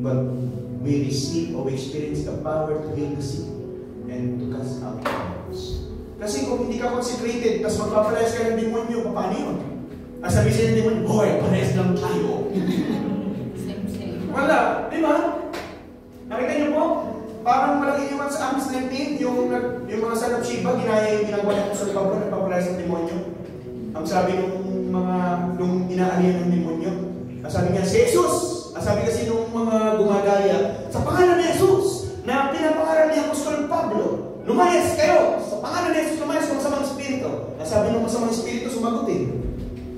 receive or experience the power to heal the sick and to cast out demons. Kasi kung hindi ka consecrated, tapos magpapalayas ka ng demonyo, paano yun? Ang sabi siya ng demonyo, boy, palayas lang tayo. Wala, di ba? Nakita niyo po? Parang malaki yung sa Amos 19, yung mga son of Sheba, ginagawa niya sa Pablo, nagpapalayas ng demonyo. Ang sabi nung inaalihan ng demonyo, ang sabi niya, si Jesus! Ang sabi kasi nung mga gumagaya, sa pangalan ni Jesus, na pinapangaral ni Apostol Pablo, lumayas kayo! Sa pangalan ni Jesus, lumayas ng masamang espiritu. Ang sabi ng masamang espiritu, sumagutin.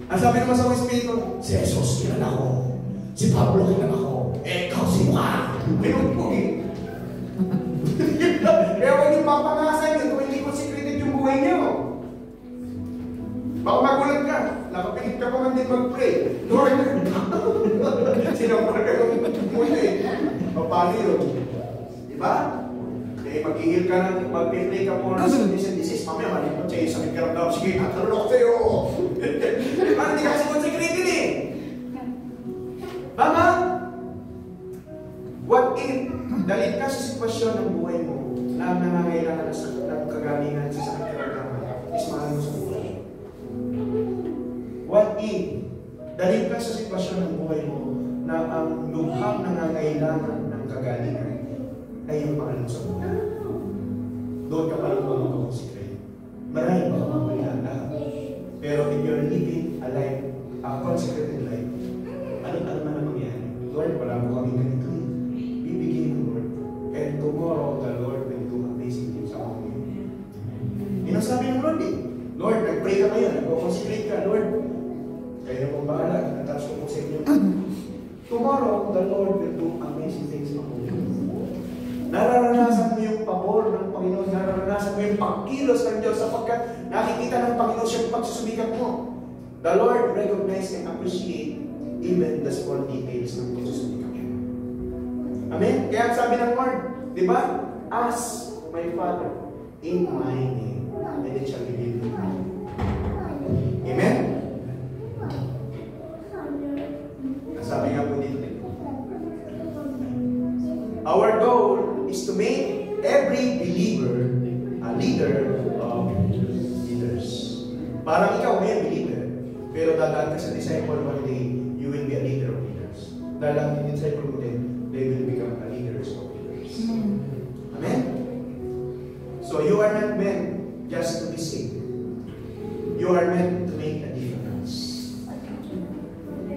Ang sabi ng masamang espiritu, si Jesus, kilala ko. Si Pablo, kilala ko. Ikaw, sino ka? Ayun po eh. Kaya huwag yung papangasan yun kung hindi consecrated yung buhay niyo. Baka magulat ka. Nakapilit ka pa man din mag-pray. Lord, sinampar ka ng muli. Paano yun? Diba? Eh, mag-ihil ka ng mag-pray ka muna sa disease. Mamaya, malipot sa'yo. Sakit ka daw. Sige, tatulong ko sa'yo. Diba? Hindi ka kasi consecrated eh. Tama? What if, dahil ka sa sitwasyon ng buhay mo na nangangailangan ng kagalingan sa sakit ka ng ismahan mo sa buhay? What if, dahil ka sa sitwasyon ng buhay mo na ang lubhang nangangailangan ng kagalingan ay yung pangalan sa buhay? Doon ka palang mag-consecrate. Marami ba ang lahat? Pero if you're living a life, a consecrated life, ano man ang mangyari? Lord, wala mo kami ganito eh. Bibigyan ng Lord. And tomorrow, the Lord will do amazing things among you. Yun ang sabi ng Lord eh. Lord, nag-pray ka ngayon, nag-consecrate ka, Lord. Kaya pong bahala, natouch ko po sa inyo. Tomorrow, the Lord will do amazing things among you. Nararanasan mo yung pabor ng Panginoon, nararanasan mo yung pagkilos ng Diyos sapagkat nakikita ng Panginoon siyang pagsusubikan mo. The Lord recognize and appreciate even the small details ng pagsusubikan niya. Amen? Kaya sabi ng Lord, di ba? Ask my Father in my name, and it shall be given to you. Amen? Sabi nga po dito. Our goal is to make every believer a leader of leaders. Parang ikaw ngayon believer, pero dadaan ka sa disciple one day, you will be a leader of leaders. Dadaan din disciple mo din, they will become a leaders of leaders. Amen? So you are not meant just to be saved. You are meant to make a difference.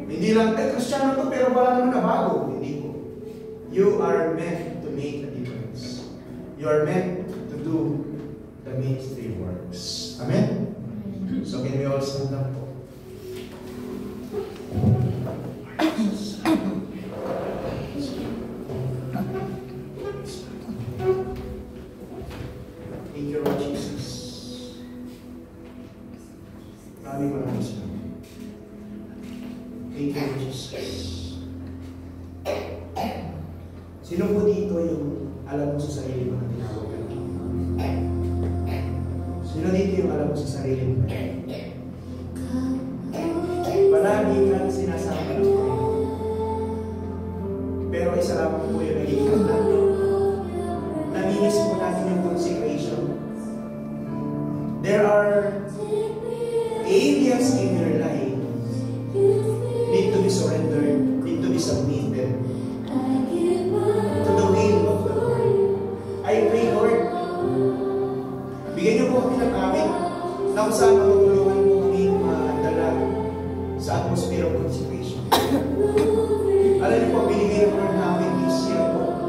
Hindi lang, Kristiyano to pero wala naman nabago. Hindi po. You are meant to make a difference. You are meant to do the ministry works. Amen? So can we all stand up po? Thank you, Lord Jesus. Maraming salamat. Thank you, Lord Jesus. Sino po dito yung alam mo sa sarili mo na tinawag ka? Sino dito yung alam mo sa sarili mo? Palagi kang sinasama ng Panginoon. Pero isa lamang po yung naging kanta. Naminis po natin yung consecration. There are areas in your life need to be surrendered, need to be submitted to the will of the Lord. I pray, Lord, bigyan niyo po kami ng amin na kung saan matutulungan po kami madala sa atmosphere of consecration. Alam niyo po, binigay ng Lord namin this year po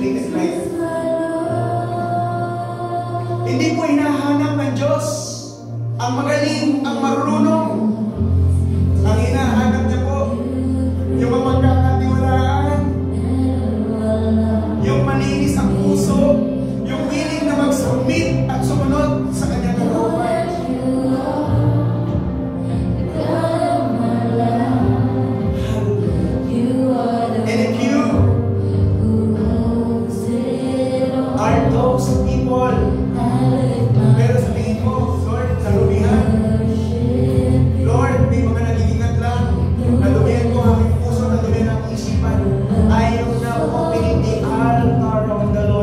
consecrated life. Hindi po hinahanap ng Diyos ang magaling, ang marunong. Ang hinahanap niya po, yung mapagkakatiwalaan, yung malinis ang puso, yung willing na mag-submit at sumunod sa kanyang kalooban. And if you are those people, pero sabihin mo, Lord, nalumihan. Lord, may mga nagigigat lang. Nalumihan ko ang aking puso, nalumihan ang isipan. Ayaw na opening the altar of the Lord.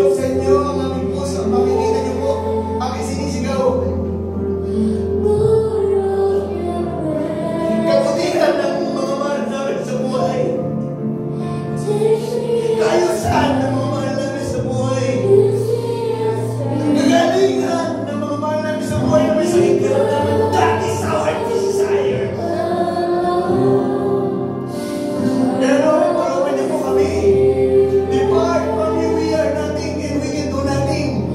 Buksan niyo ang aming puso. Makikita niyo po ang isinisigaw. Kabutihan ng mga mahal namin sa buhay. Kaayusan ng mga mahal namin sa buhay. Kagalingan ng mga mahal namin sa buhay namin sa inyo. That is our desire. Kaya Lord, tulungan niyo po kami. Depart from you, we are nothing and we can do nothing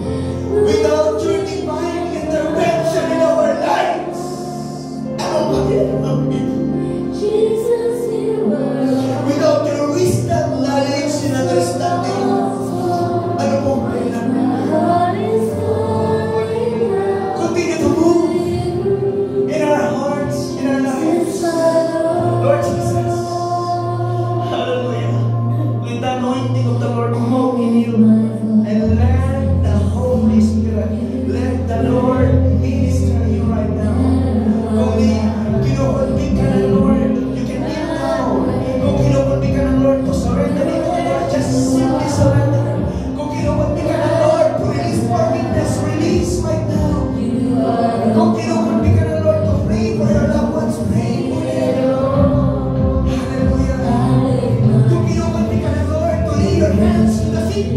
without your divine intervention in our lives. Ano ba yan? Without your wisdom, knowledge, and understanding. Ano po ba yan? Continue to move in our hearts, in our lives. Lord Jesus. Hallelujah. With the anointing of the Lord move in you. And let the Holy Spirit, let the Lord minister you right now. Kung kinukulbig ka ng Lord, you can kneel down. Kung kinukulbig ka ng Lord to surrender it to the Lord, just simply surrender. Kung kinukulbig ka ng Lord to release forgiveness, release right now. Kung kinukulbig ka ng Lord to pray for your loved ones, pray for them. Hallelujah. Kung kinukulbig ka ng Lord to lay your hands to the sick,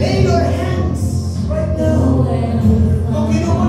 lay your hands right now. Kung kinukulbig